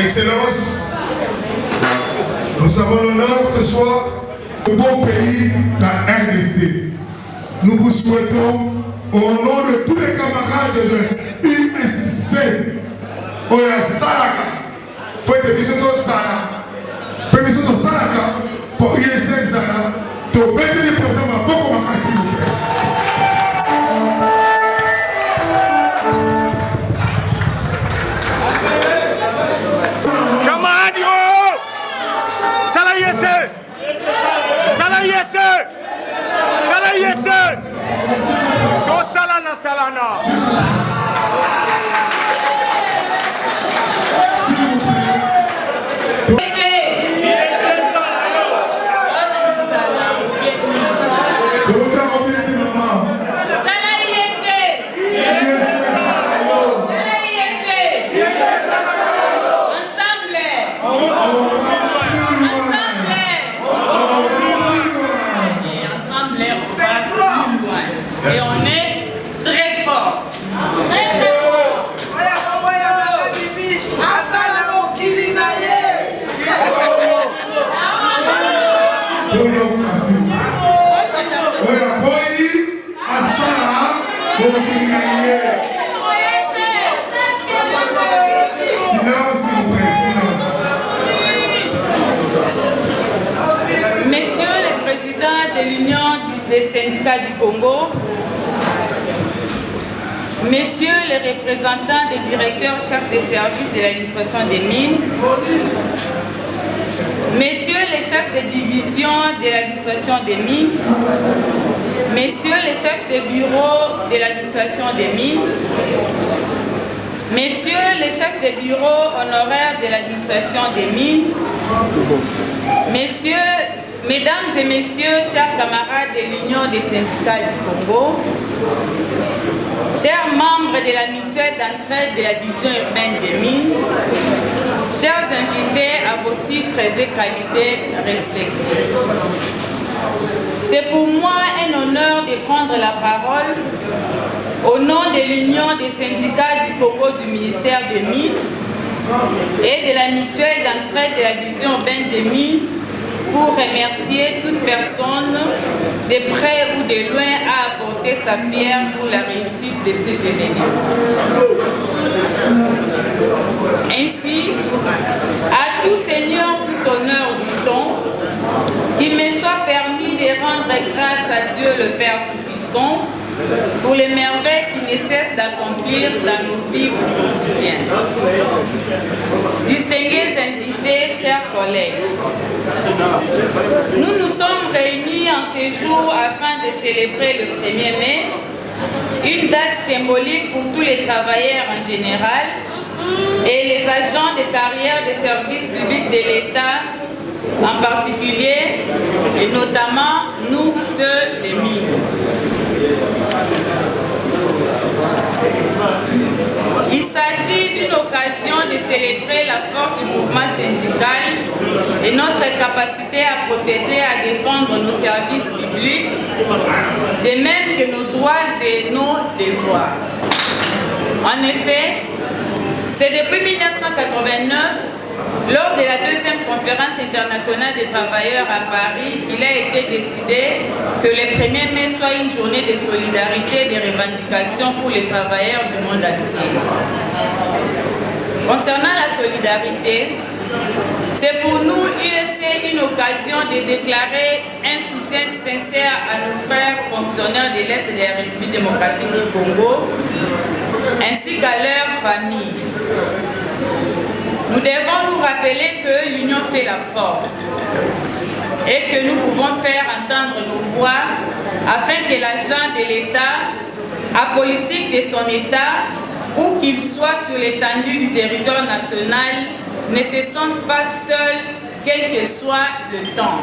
Excellence, nous avons l'honneur ce soir au beau pays, la RDC. Nous vous souhaitons, au nom de tous les camarades de l'USC, Oya Salaka, pour être mis sur Sala, permission de Salaka, pour ISC Sala, pour bénir les présidents à beaucoup de s'il vous plaît. Et on est très fort. Très fort. Messieurs les présidents de l'Union des syndicats du Congo, messieurs les représentants des directeurs chefs des services de l'administration des mines, messieurs les chefs de division de l'administration des mines, messieurs les chefs de bureau de l'administration des mines, messieurs les chefs de bureau honoraires de l'administration des mines, mesdames et messieurs, chers camarades de l'Union des syndicats du Congo, chers membres de la mutuelle d'entraide de la division urbaine des mines, chers invités à vos titres et qualités respectifs. C'est pour moi un honneur de prendre la parole au nom de l'Union des syndicats du Congo du ministère des Mines et de la mutuelle d'entraide de la division urbaine des mines pour remercier toute personne de près ou de loin à apporter apporter sa pierre pour la réussite de cet événement. Ainsi, à tout Seigneur, tout honneur du temps, qu'il me soit permis de rendre grâce à Dieu le Père Tout-Puissant pour les merveilles qui ne cessent d'accomplir dans nos vies au quotidien. Distingués invités, chers collègues, nous nous sommes réunis en ces jours afin de célébrer le 1er mai, une date symbolique pour tous les travailleurs en général et les agents de carrière des services publics de l'État en particulier, et notamment nous, ceux des mines. Il s'agit d'une occasion de célébrer la force du mouvement syndical et notre capacité à protéger et à défendre nos services publics, de même que nos droits et nos devoirs. En effet, c'est depuis 1989, lors de la deuxième conférence internationale des travailleurs à Paris, qu'il a été décidé que le 1er mai soit une journée de solidarité et de revendication pour les travailleurs du monde entier. Concernant la solidarité, c'est pour nous, UEC, une occasion de déclarer un soutien sincère à nos frères fonctionnaires de l'Est de la République démocratique du Congo, ainsi qu'à leurs familles. Nous devons nous rappeler que l'union fait la force et que nous pouvons faire entendre nos voix afin que l'agent de l'État, apolitique de son État, où qu'il soit sur l'étendue du territoire national, ne se sente pas seul, quel que soit le temps.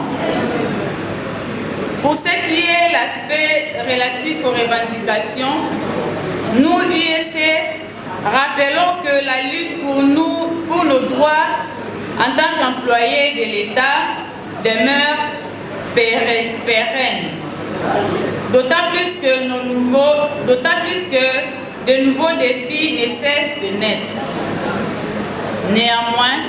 Pour ce qui est l'aspect relatif aux revendications, nous, UEC, rappelons que la lutte pour nos droits en tant qu'employés de l'État demeure pérenne. D'autant plus que de nouveaux défis ne cessent de naître. Néanmoins,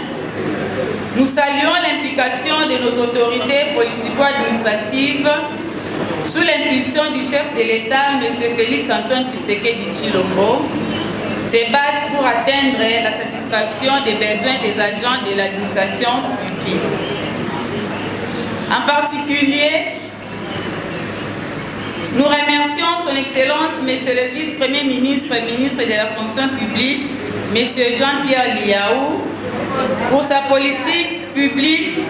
nous saluons l'implication de nos autorités politico-administratives sous l'impulsion du chef de l'État, M. Félix-Antoine Tshisekedi Tshilombo, se battent pour atteindre la satisfaction des besoins des agents de l'administration publique. En particulier, nous remercions son Excellence, Monsieur le Vice-Premier ministre, ministre de la fonction publique, Monsieur Jean-Pierre Liaou, pour sa politique publique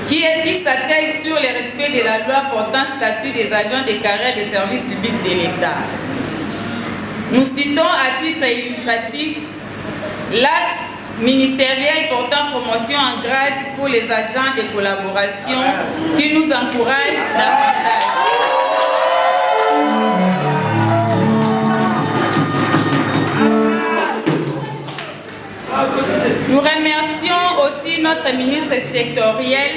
qui s'attelle sur le respect de la loi portant statut des agents de carrière des services publics de l'État. Nous citons à titre illustratif l'axe ministériel portant promotion en grade pour les agents de collaboration qui nous encourage davantage. Nous remercions aussi notre ministre sectoriel,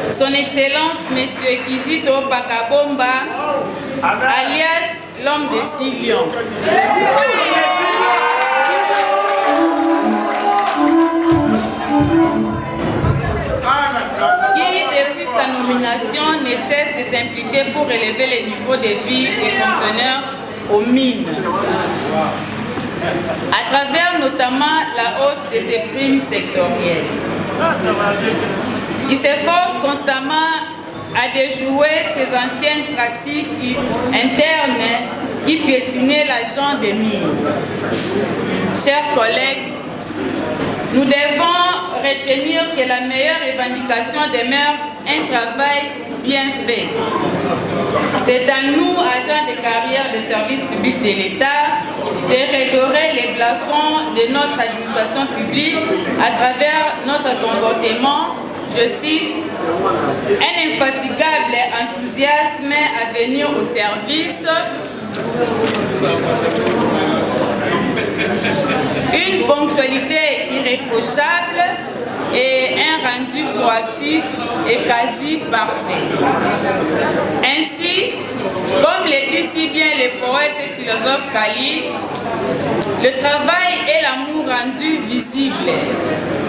son Excellence M. Kizito Bakabomba, alias l'homme de 6 lions. Qui, depuis sa nomination, ne cesse de s'impliquer pour élever le niveau de vie des fonctionnaires aux mines, à travers notamment la hausse de ses primes sectorielles. Il s'efforce constamment à déjouer ces anciennes pratiques internes qui piétinaient l'agent des mines. Chers collègues, nous devons retenir que la meilleure revendication demeure un travail bien fait. C'est à nous, agents de carrière des services publics de l'État, de redorer les blasons de notre administration publique à travers notre comportement, je cite, un infatigable enthousiasme à venir au service, une ponctualité irréprochable et un rendu proactif et quasi parfait. Ainsi, comme le dit si bien le poète et philosophe Kali, le travail est l'amour rendu visible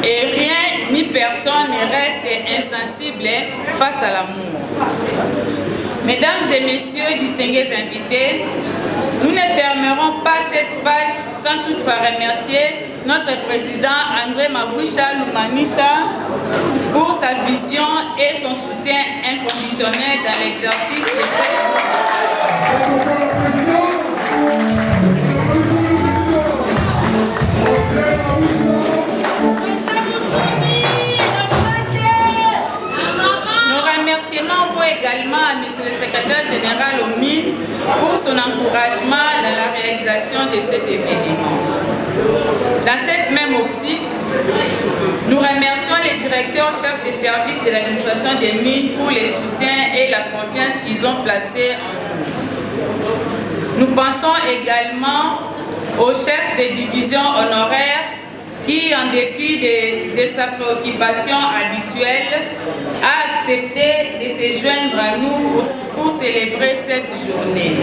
et rien ni personne ne reste insensible face à l'amour. Mesdames et messieurs, distingués invités, nous ne fermerons pas cette page sans toutefois remercier notre président André Maboucha Lumanisha pour sa vision et son soutien inconditionnel dans l'exercice de Nos remerciements vont également à M. le secrétaire général au MIN pour son encouragement dans la réalisation de cet événement. Dans cette même optique, nous remercions les directeurs chefs des services de l'administration des mines pour les soutiens et la confiance qu'ils ont placée en nous. Nous pensons également au chef des divisions honoraires qui, en dépit de sa préoccupation habituelle, a accepté de se joindre à nous pour célébrer cette journée.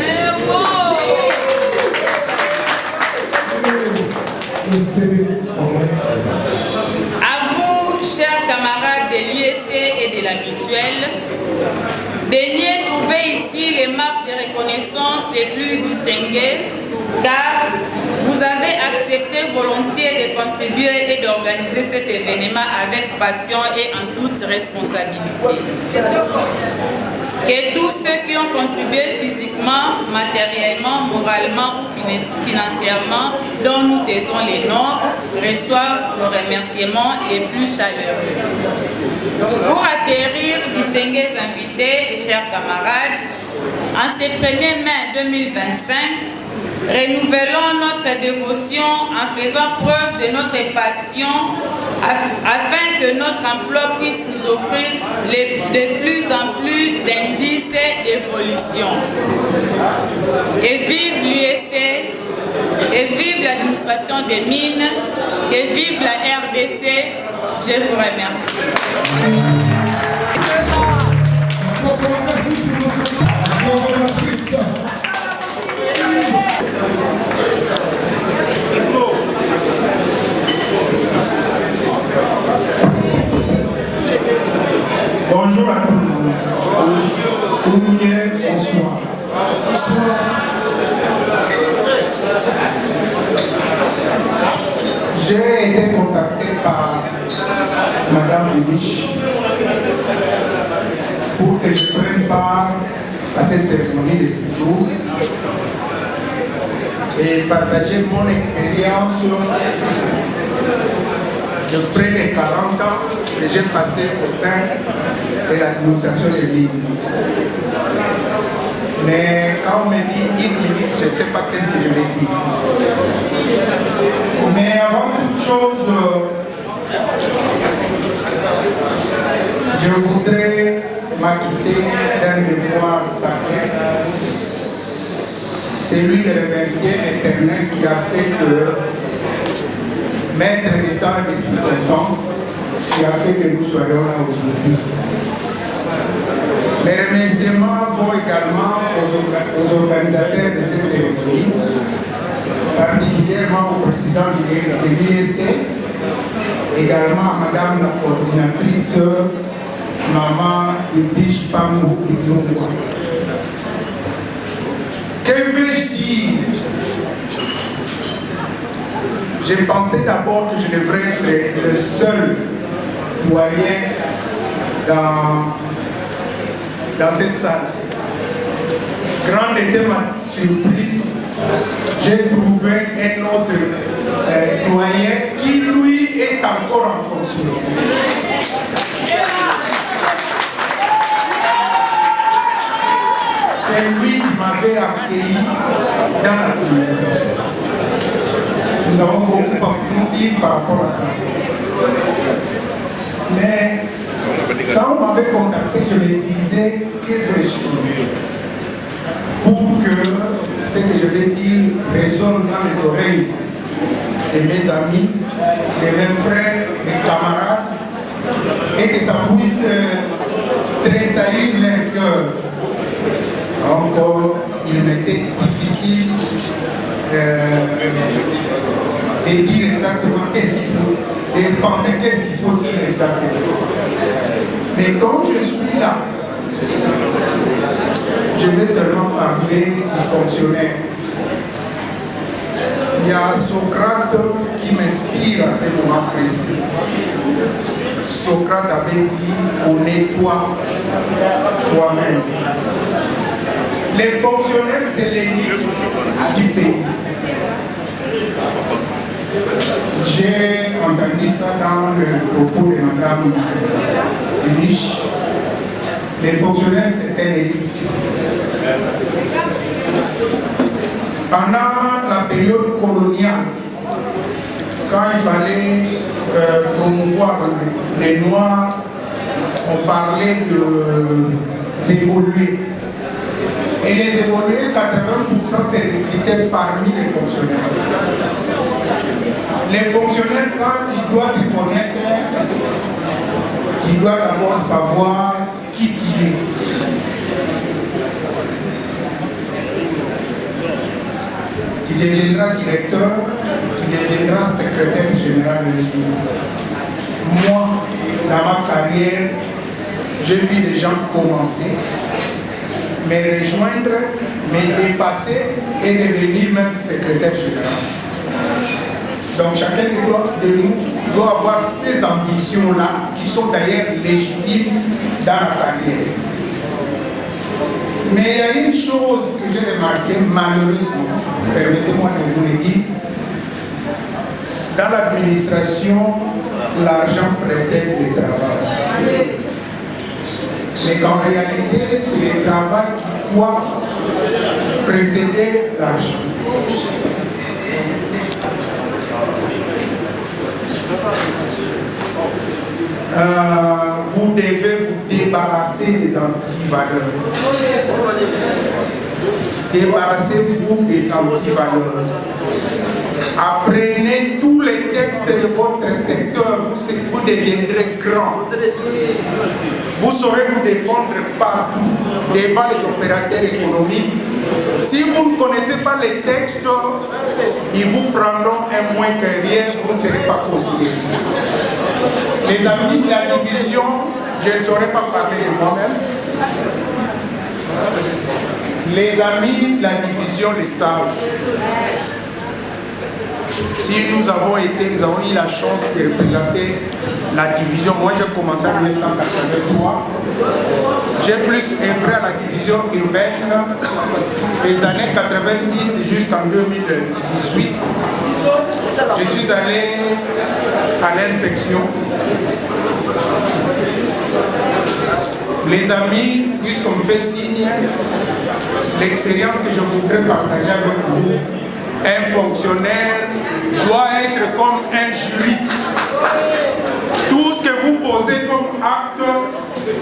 À vous, chers camarades de l'USC et de la Mutuelle, daignez trouver ici les marques de reconnaissance les plus distinguées, car vous avez accepté volontiers de contribuer et d'organiser cet événement avec passion et en toute responsabilité. Que tous ceux qui ont contribué physiquement, matériellement, moralement ou financièrement, dont nous taisons les noms, reçoivent nos remerciements les plus chaleureux. Pour acquérir, distingués invités et chers camarades, en ce 1er mai 2025, renouvelons notre dévotion en faisant preuve de notre passion afin que notre emploi puisse nous offrir de plus en plus d'indices d'évolution. Et vive l'USC, et vive l'administration des mines, et vive la RDC. Je vous remercie. Bonjour à tout le monde. Ou bien bonsoir. Bonsoir. J'ai été contacté par Madame Delich pour que je prenne part à cette cérémonie de ce jour et partager mon expérience de près de 40 ans que j'ai passé au sein de l'administration des mines. Mais quand on me dit une minute, je ne sais pas qu'est-ce que je vais dire. Mais avant toute chose, je voudrais m'acquitter d'un devoir sacré, celui de remercier l'Éternel qui a fait que maître des temps et des circonstances, qui a fait que nous soyons là aujourd'hui. Les remerciements vont également aux organisateurs de cette cérémonie, particulièrement au président de l'USC, également à Madame la coordinatrice, Maman Ibish Pamou Iblongo. Que vais-je dire? J'ai pensé d'abord que je devrais être le seul moyen dans cette salle. Grande était ma surprise, j'ai trouvé un autre doyen qui lui est encore en fonction. C'est lui qui m'avait accueilli dans la civilisation. Nous avons beaucoup à nous dire par rapport à ça. Mais quand on m'avait contacté, je me disais, que vais-je dire pour que ce que je vais dire résonne dans les oreilles de mes amis, de mes frères, de mes camarades, et que ça puisse tressaillir leur cœur. Encore, il m'était difficile de dire exactement qu'est-ce qu'il faut, de penser qu'est-ce qu'il faut dire exactement. Mais quand je suis là, Je vais seulement parler du fonctionnaire. Il y a Socrate qui m'inspire à ces moments précis. Socrate avait dit, connais-toi toi-même. Les fonctionnaires, c'est l'élite du pays. J'ai entendu ça dans le propos de Madame Riche. Les fonctionnaires, c'est une élite. Pendant la période coloniale, quand il fallait promouvoir les Noirs, on parlait d'évoluer. Et les évolués, 80% c'est recruté parmi les fonctionnaires. Les fonctionnaires, quand ils doivent te connaître, ils doivent d'abord savoir qui tu es. Tu deviendras directeur, tu deviendras secrétaire général un jour. Moi, dans ma carrière, j'ai vu des gens commencer, me rejoindre, me dépasser et devenir même secrétaire général. Donc chacun de nous doit avoir ces ambitions-là qui sont d'ailleurs légitimes dans la carrière. Mais il y a une chose que j'ai remarquée malheureusement, permettez-moi de vous le dire, dans l'administration, l'argent précède le travail. Mais qu'en réalité, c'est le travail qui doit précéder l'argent. Vous devez vous débarrasser des antivaleurs. Débarrassez-vous des antivaleurs. Apprenez tous les textes de votre secteur, vous deviendrez grand. Vous saurez vous défendre partout devant les opérateurs économiques. Si vous ne connaissez pas les textes, ils vous prendront un moins que rien, vous ne serez pas considérés. Les amis de la division, je ne saurais pas parler de moi-même. Les amis de la division le savent. Si nous avons eu la chance de représenter la division, moi j'ai commencé en 1983. J'ai plus œuvré à la division urbaine des années 90 jusqu'en 2018. Je suis allé à l'inspection. Les amis, puisqu'on me fait signe, l'expérience que je voudrais partager avec vous, un fonctionnaire doit être comme un juriste. Tout ce que vous posez comme acte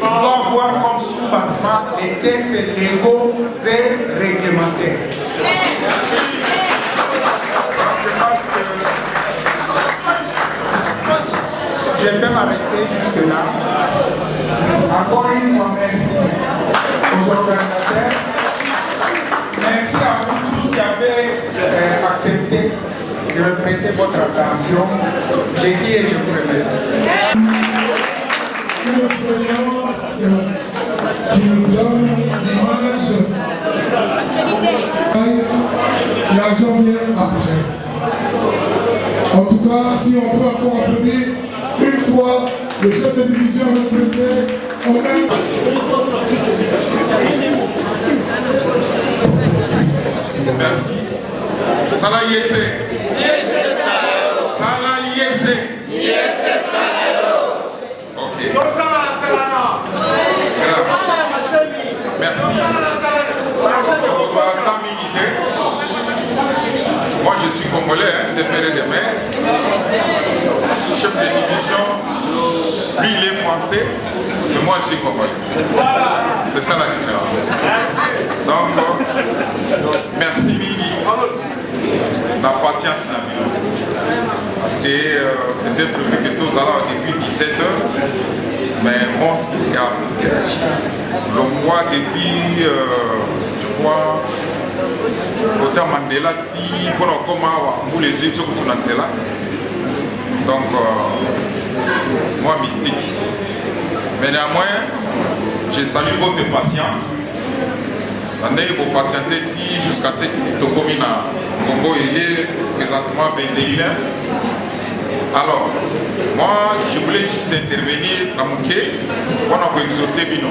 doit avoir comme sous-bassement les textes légaux et réglementaires. Je peux m'arrêter jusque-là. Encore une fois, merci aux organisateurs. Merci à vous tous qui avez accepté de me prêter votre attention. Je dis et je vous remercie. Une expérience qui nous donne l'image. L'argent vient après. En tout cas, si on peut encore applaudir une fois le chef de division représenté, on a... Merci. Sala Yese. Yese Salayo. Sala Yese. Yese Salayo. Ok. Merci. On va tant militer. Moi je suis congolais, de père et de mère. Chef de division. Lui il est français. Mais moi je suis congolais. C'est ça la différence. Donc, merci Bibi. La patience n'a plus. Parce que c'était prévu que tous allons depuis 17h. Mais monstre et embouteillage. Le mois depuis, je crois, autant Mandela, pour nous comment les yeux sur tout là. Donc, moi mystique. Mais néanmoins, je salue votre patience. Bandé pour patienter jusqu'à ce que tu communes à Congo est présentement 21h. Alors, moi, je voulais juste intervenir dans mon quai pour nous exhorter Bino.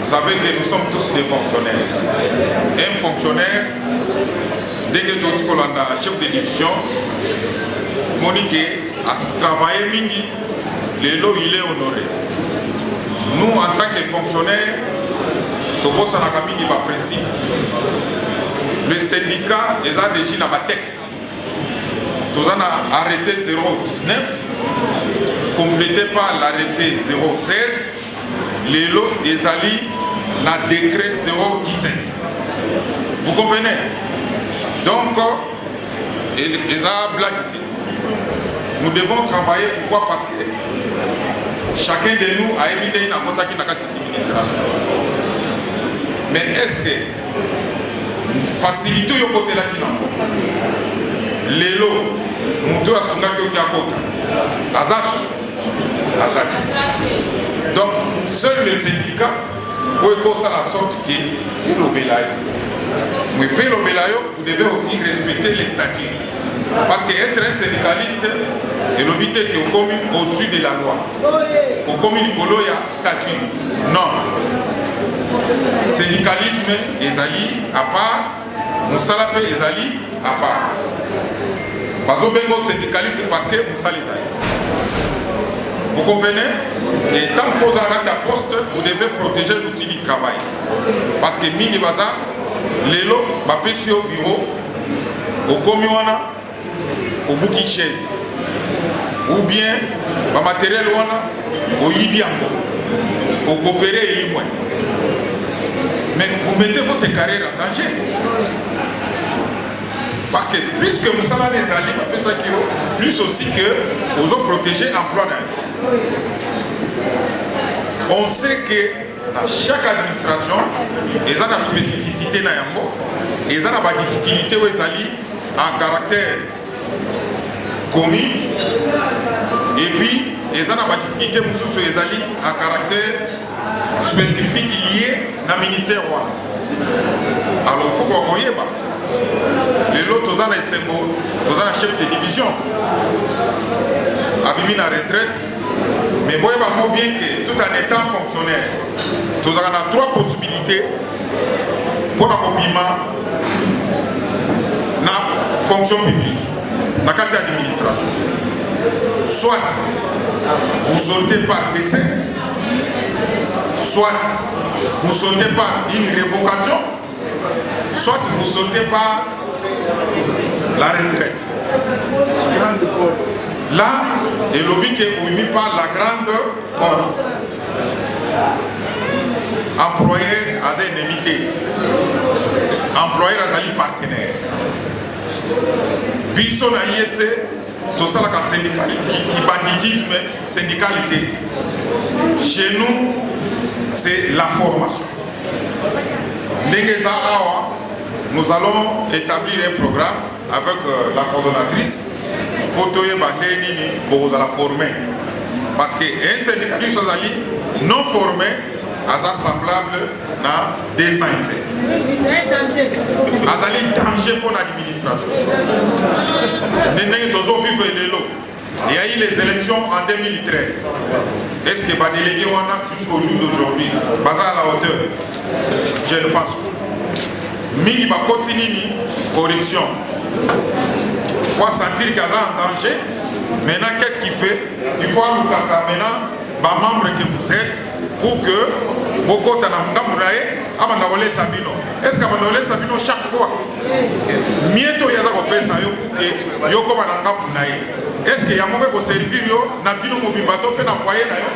Vous savez que nous sommes tous des fonctionnaires. Un fonctionnaire, dès que tu es chef de division, Monique a travaillé mingi, le lot il est honoré. Nous, en tant que fonctionnaires, Togo Sanakami va principe. Le syndicat est à régime dans ma texte. Nous avons arrêté 019, complété par l'arrêté 016, les lots des alliés, la décret 017. Vous comprenez? Donc, ils ont blagué. Nous devons travailler, pourquoi? Parce que chacun de nous a évidé une attaque qui n'a pas d'administration. Mais est-ce que faciliter le côté là qui n'a pas? Les lots, nous devons faire ce qu'on a fait. Donc, seul le syndicat peut faire la sorte que mais vous devez aussi respecter les statuts. Parce qu'être un syndicaliste est l'obité qui est au-dessus de la loi. Au commun, il y a statut. Non. Syndicalisme est allié à part, nous salapé est allié à part. Parce que nous syndicalistes parce que nous salons les alliés. Vous comprenez? Et tant que vous avez un poste, vous devez protéger l'outil du travail. Parce que Mini Baza, les lots, je au bureau, au commun, au bouquet de chaise. Ou bien, le matériel, au yidiango, au coopéré et moins. Mais vous mettez votre carrière en danger. Parce que plus que nous sommes les alliés, plus aussi que nous avons protégé l'emploi d'un. On sait que dans chaque administration, ils ont une spécificité dans Yambo, ils ont une difficulté aux alliés en caractère commun, et puis ils ont une difficulté aux alliés en caractère spécifique lié dans le ministère. Alors il faut qu'on voie. Les autres, ils ont un symbole, ils ont un chef de division. Abimi la retraite. Mais vous voyez bien que tout en étant fonctionnaire, nous avons trois possibilités pour l'accompagnement dans la fonction publique, dans la carte d'administration. Soit vous sortez par décès, soit vous sortez par une révocation, soit vous sortez par la retraite. Là, le lobby qui est mis par la grande porte. Employé à des indemnités. Employé à des partenaires. Bisson à ISC, tout ça, la syndicalité, banditisme, syndicalité. Chez nous, c'est la formation. Nous allons établir un programme avec la coordonnatrice pour que la former. Parce qu'un syndicaliste non formé est semblable à 207. C'est un danger pour l'administration. Il y a eu les élections en 2013. Est-ce que les délégués jusqu'au jour d'aujourd'hui, à la hauteur? Je ne pense pas. Mingi va continuer corruption. Pour sentir qu'il y a un danger. Maintenant, qu'est-ce qu'il fait? Il faut aller maintenant, les membres que vous êtes, pour que beaucoup de Sabino. Est-ce que vous avez Sabino chaque fois? Mieto yaza ko pesa yo pour que yo ko bananga kunaye. Est-ce que yamoke ko servir yo na vino mobimbato pe na foyer na yo?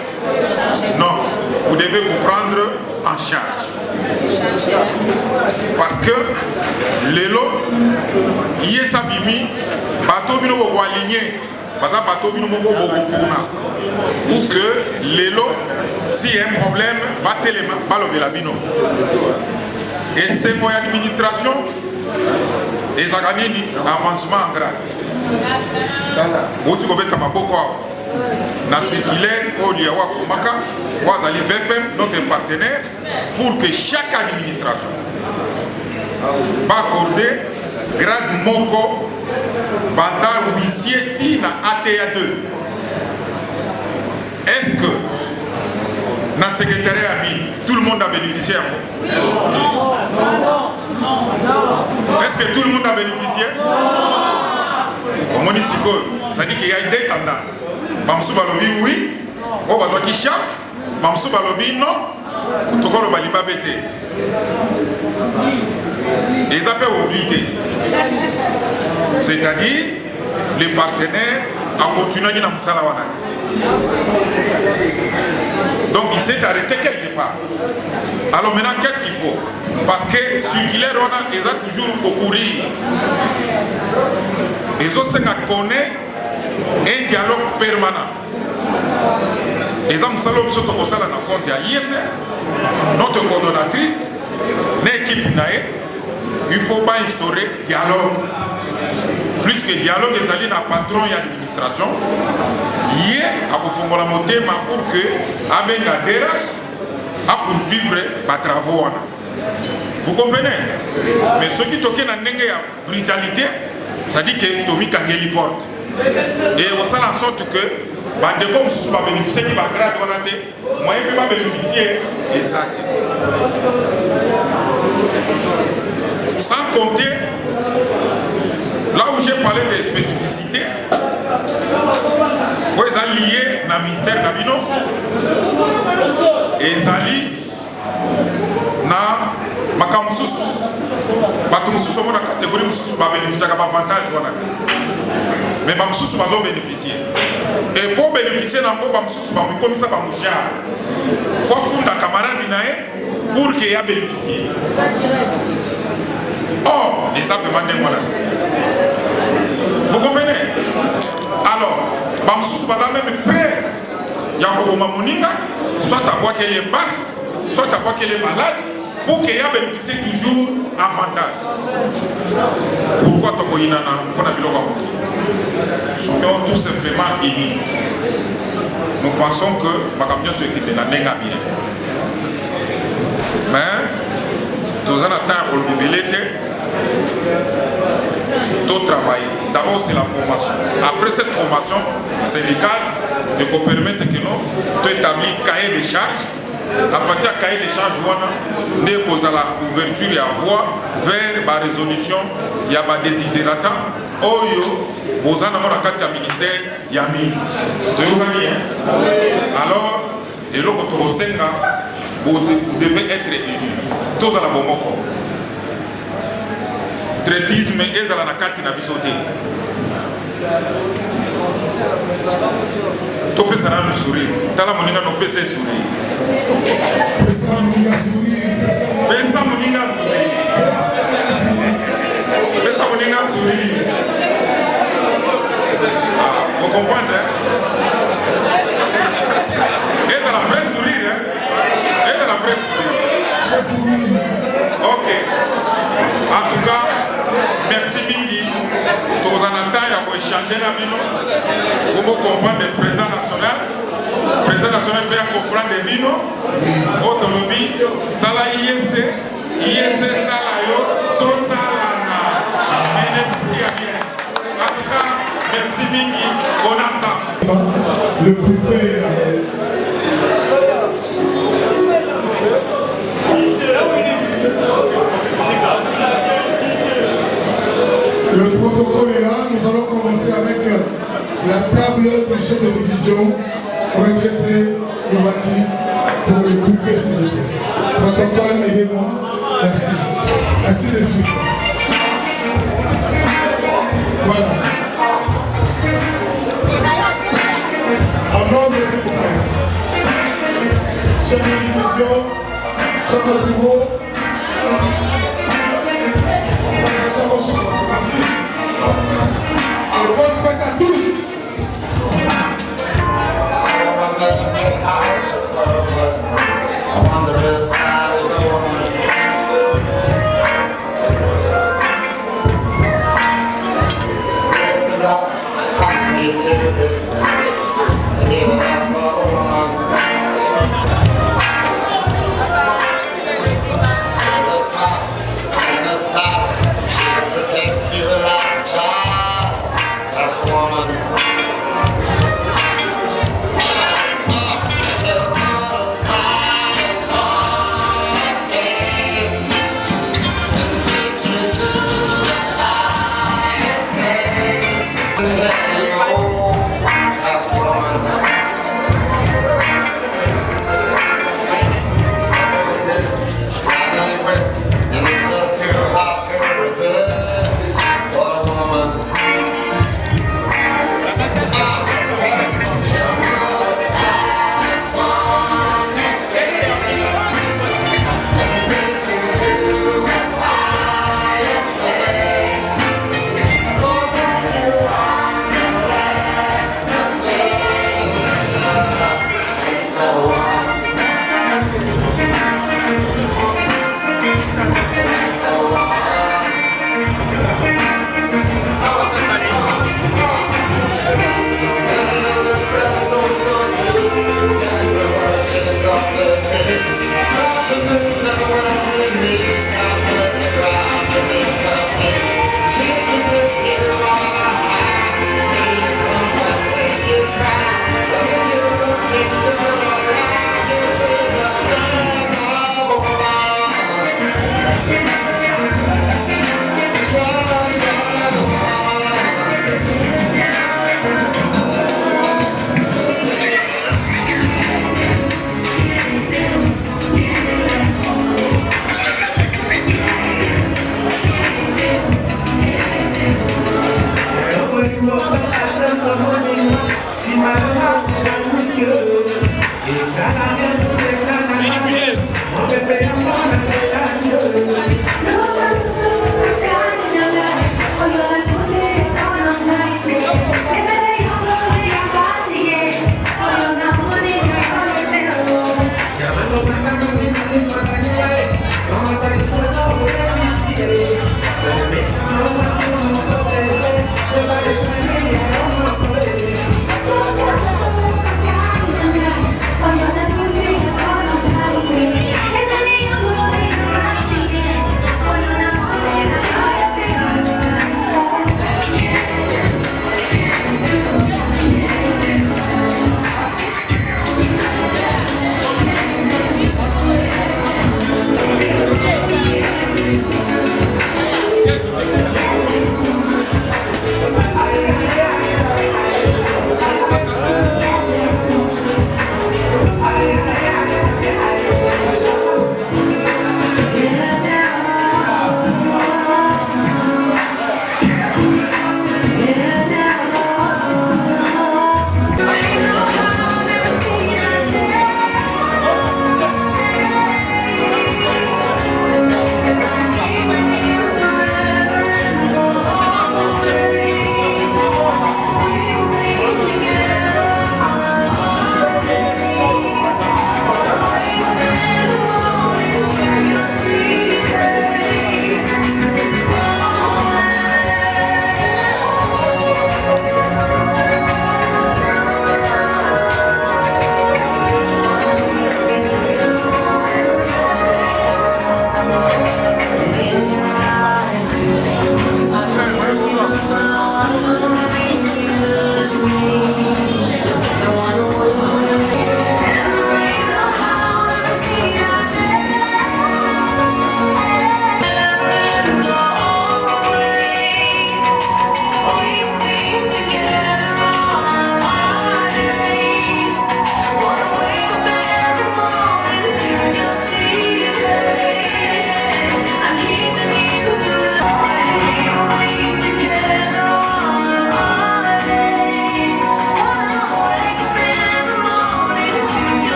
Non, vous devez vous prendre en charge. Parce que lelo yé sabimi bato bino ko aligner, baza bato bino mo ko funa. Pour que lelo si y a un problème, battez les mains, balobela bino. Et c'est mon administration et ça gagne avancement en grade. Vous avez dit que na circulaire au Liawa Komaka, notre partenaire, pour que chaque administration accordé grade moko banda huissier ti na ATA 2. Est-ce que dans le secrétariat ami, tout le monde a bénéficié? Est-ce que tout le monde a bénéficié? Ça dit qu'il y a des tendances. Bamsou balobi oui, on va voir qui chance. Bamsou balobi non, tout le monde va bêter. Ils appellent oublié. C'est-à-dire, les partenaires ont continué à Moussala Wanati. Donc il s'est arrêté quelque part. Alors maintenant, qu'est-ce qu'il faut? Parce que circulaire, ils ont toujours concourir. Ils ont connaît un dialogue permanent. Ils ont salon sur ton compte à IS, notre coordonnatrice, l'équipe nae, il faut pas instaurer dialogue. Plus que dialogue, ils allaient dans patron et administration. Hier, à Kofongola Motema pour que, avec la DRH, à poursuivre les travaux. Vous comprenez? Mais ceux qui toquent dans la brutalité, ça dit que Tommy Kangeli porte. Et on sait en sorte que, bande comme si va bénéficier de la grade, moi je ne peux pas bénéficier. Exact. Sans compter, là où j'ai parlé des spécificités, où ils sont liés dans le ministère Nabino, et ils sont liés dans Makamususu. Batumususu, dans la catégorie Mususu, va bénéficier d'avantages. Mais Bamsusu va bénéficier. Et pour bénéficier d'un bon Bamsusu, comme ça, il faut fonder un camarade pour qu'il ait bénéficié. Or, les a demandé moi là. Vous comprenez? Alors, Bamsusu va même prêt. Il y a un Moninga, soit à boire qu'elle est basse, soit à boire qu'elle est malade, pour qu'il ait bénéficié toujours avantage. Pourquoi Tokoinana? Soyons tout simplement unis. Nous pensons que Magamio se quitte de la nenga bien. Mais, tous en attendant au bébélete, tout travail. D'abord, c'est la formation. Après cette formation syndicale, de nous permettre que nous établir cahier de charges. À partir du cahier de charges, nous avons la ouverture et la voie vers la résolution. Il y a des désidératants. Vous avez un ministère, il y a mis. Alors, et là, vous devez être élu. Tous à la bonne. Traitisme et à la carte n'a pas sauté. Tu peux ça nous sourire. Tu as la monnaie, nous peut se sourire. Pesa moninga sourire. Pesa moninga sourire. Pesa moninga sourire. Vous comprenez? Et c'est la vraie sourire. Et c'est la vraie sourire. Ok. En tout cas, merci Mingi. Tout le monde a échangé la bino. Vous comprenez le président national. Le président national peut comprendre les bino. Autre lobby. Sala IS. IS Sala yo. Tout Sala ça. En tout cas, merci Mingi. On a ça. Le préfet. Le protocole est là, nous allons commencer avec la table du chef de division retraité Yomaki pour le buffet s'il vous plaît. Protocole, aidez-moi. Merci. Ainsi de suite. Voilà. En ordre s'il vous plaît. Chef de division, chef de bureau. Et bonne fête à tous.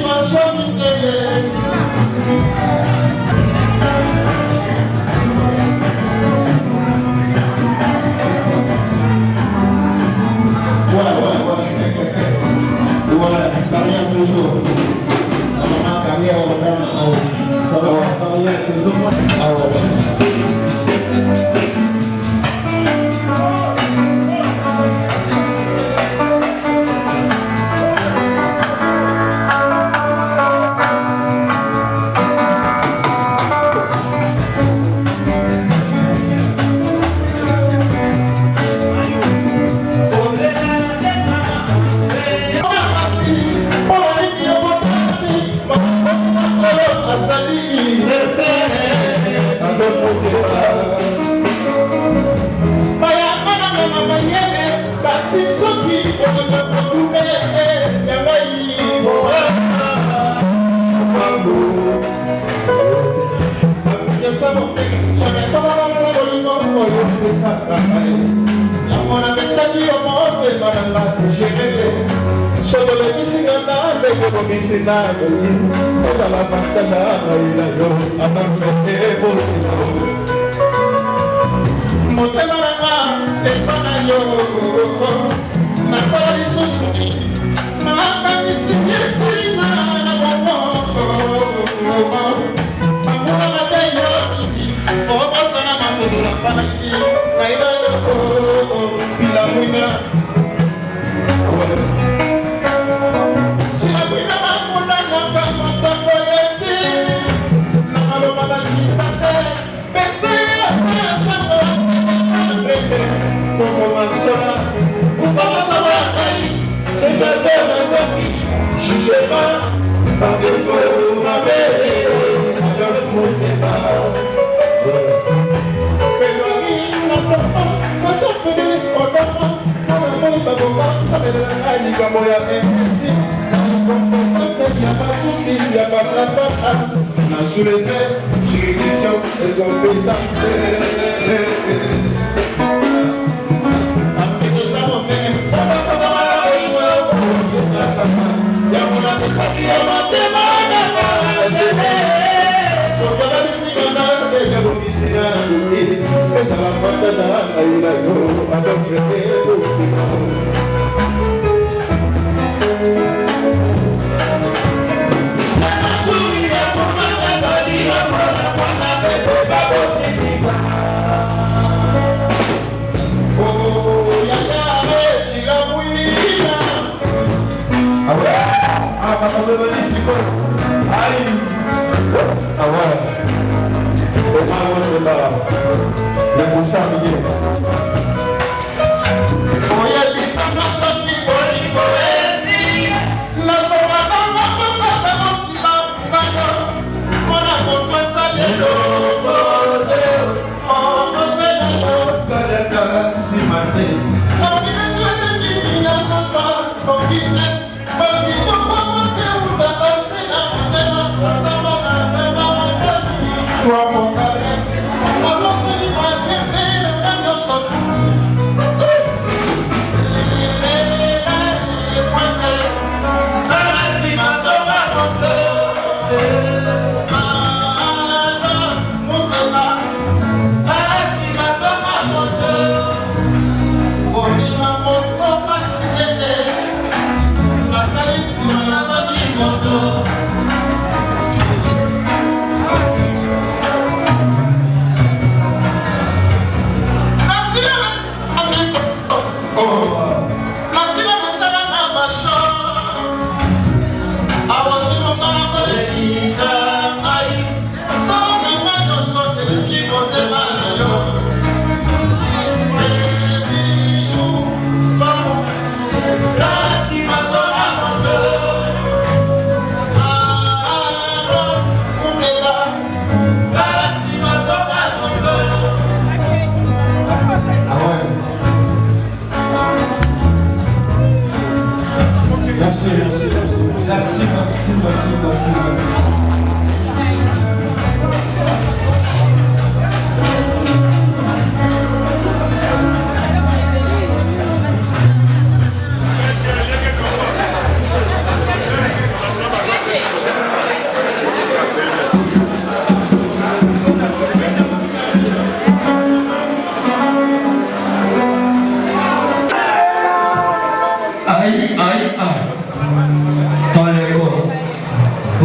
Bonsoir.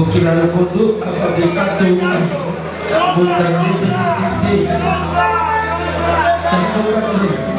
Kokila Lokondo a fabricato Montagne Bénécité 504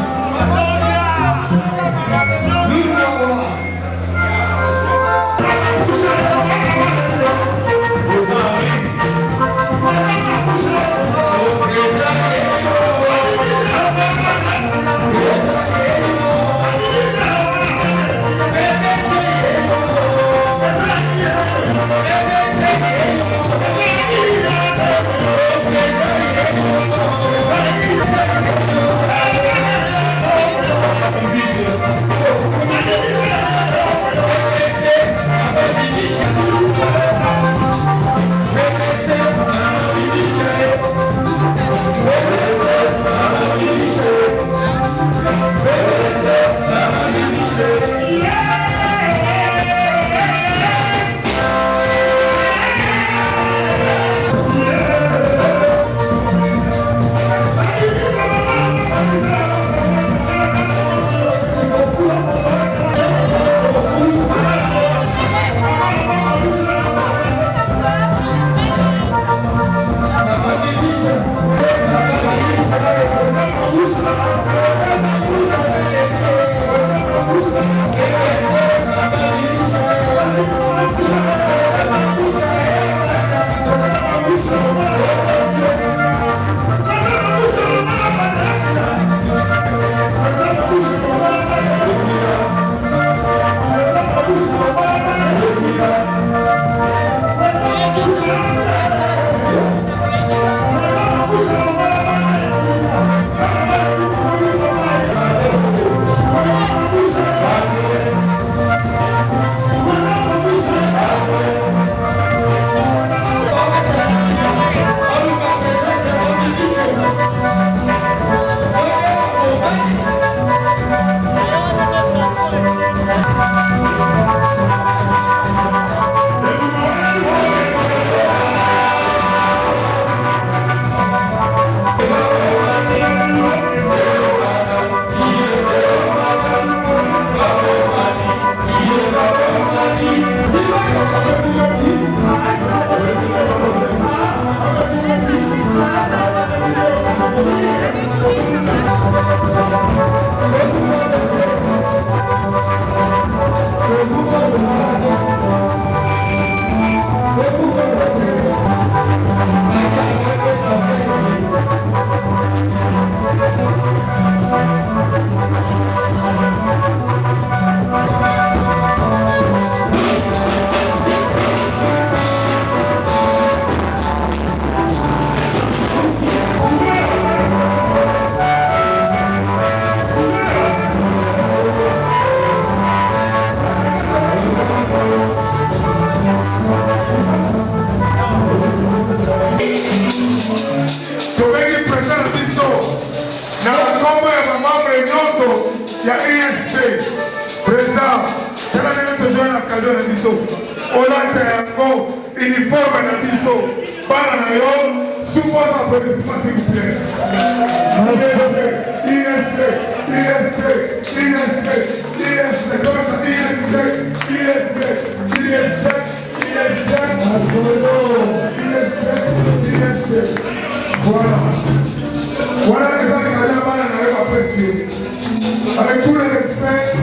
Avec tout le respect,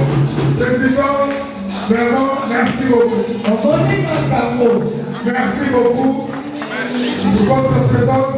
Président, vraiment, merci beaucoup. Merci beaucoup pour votre présence.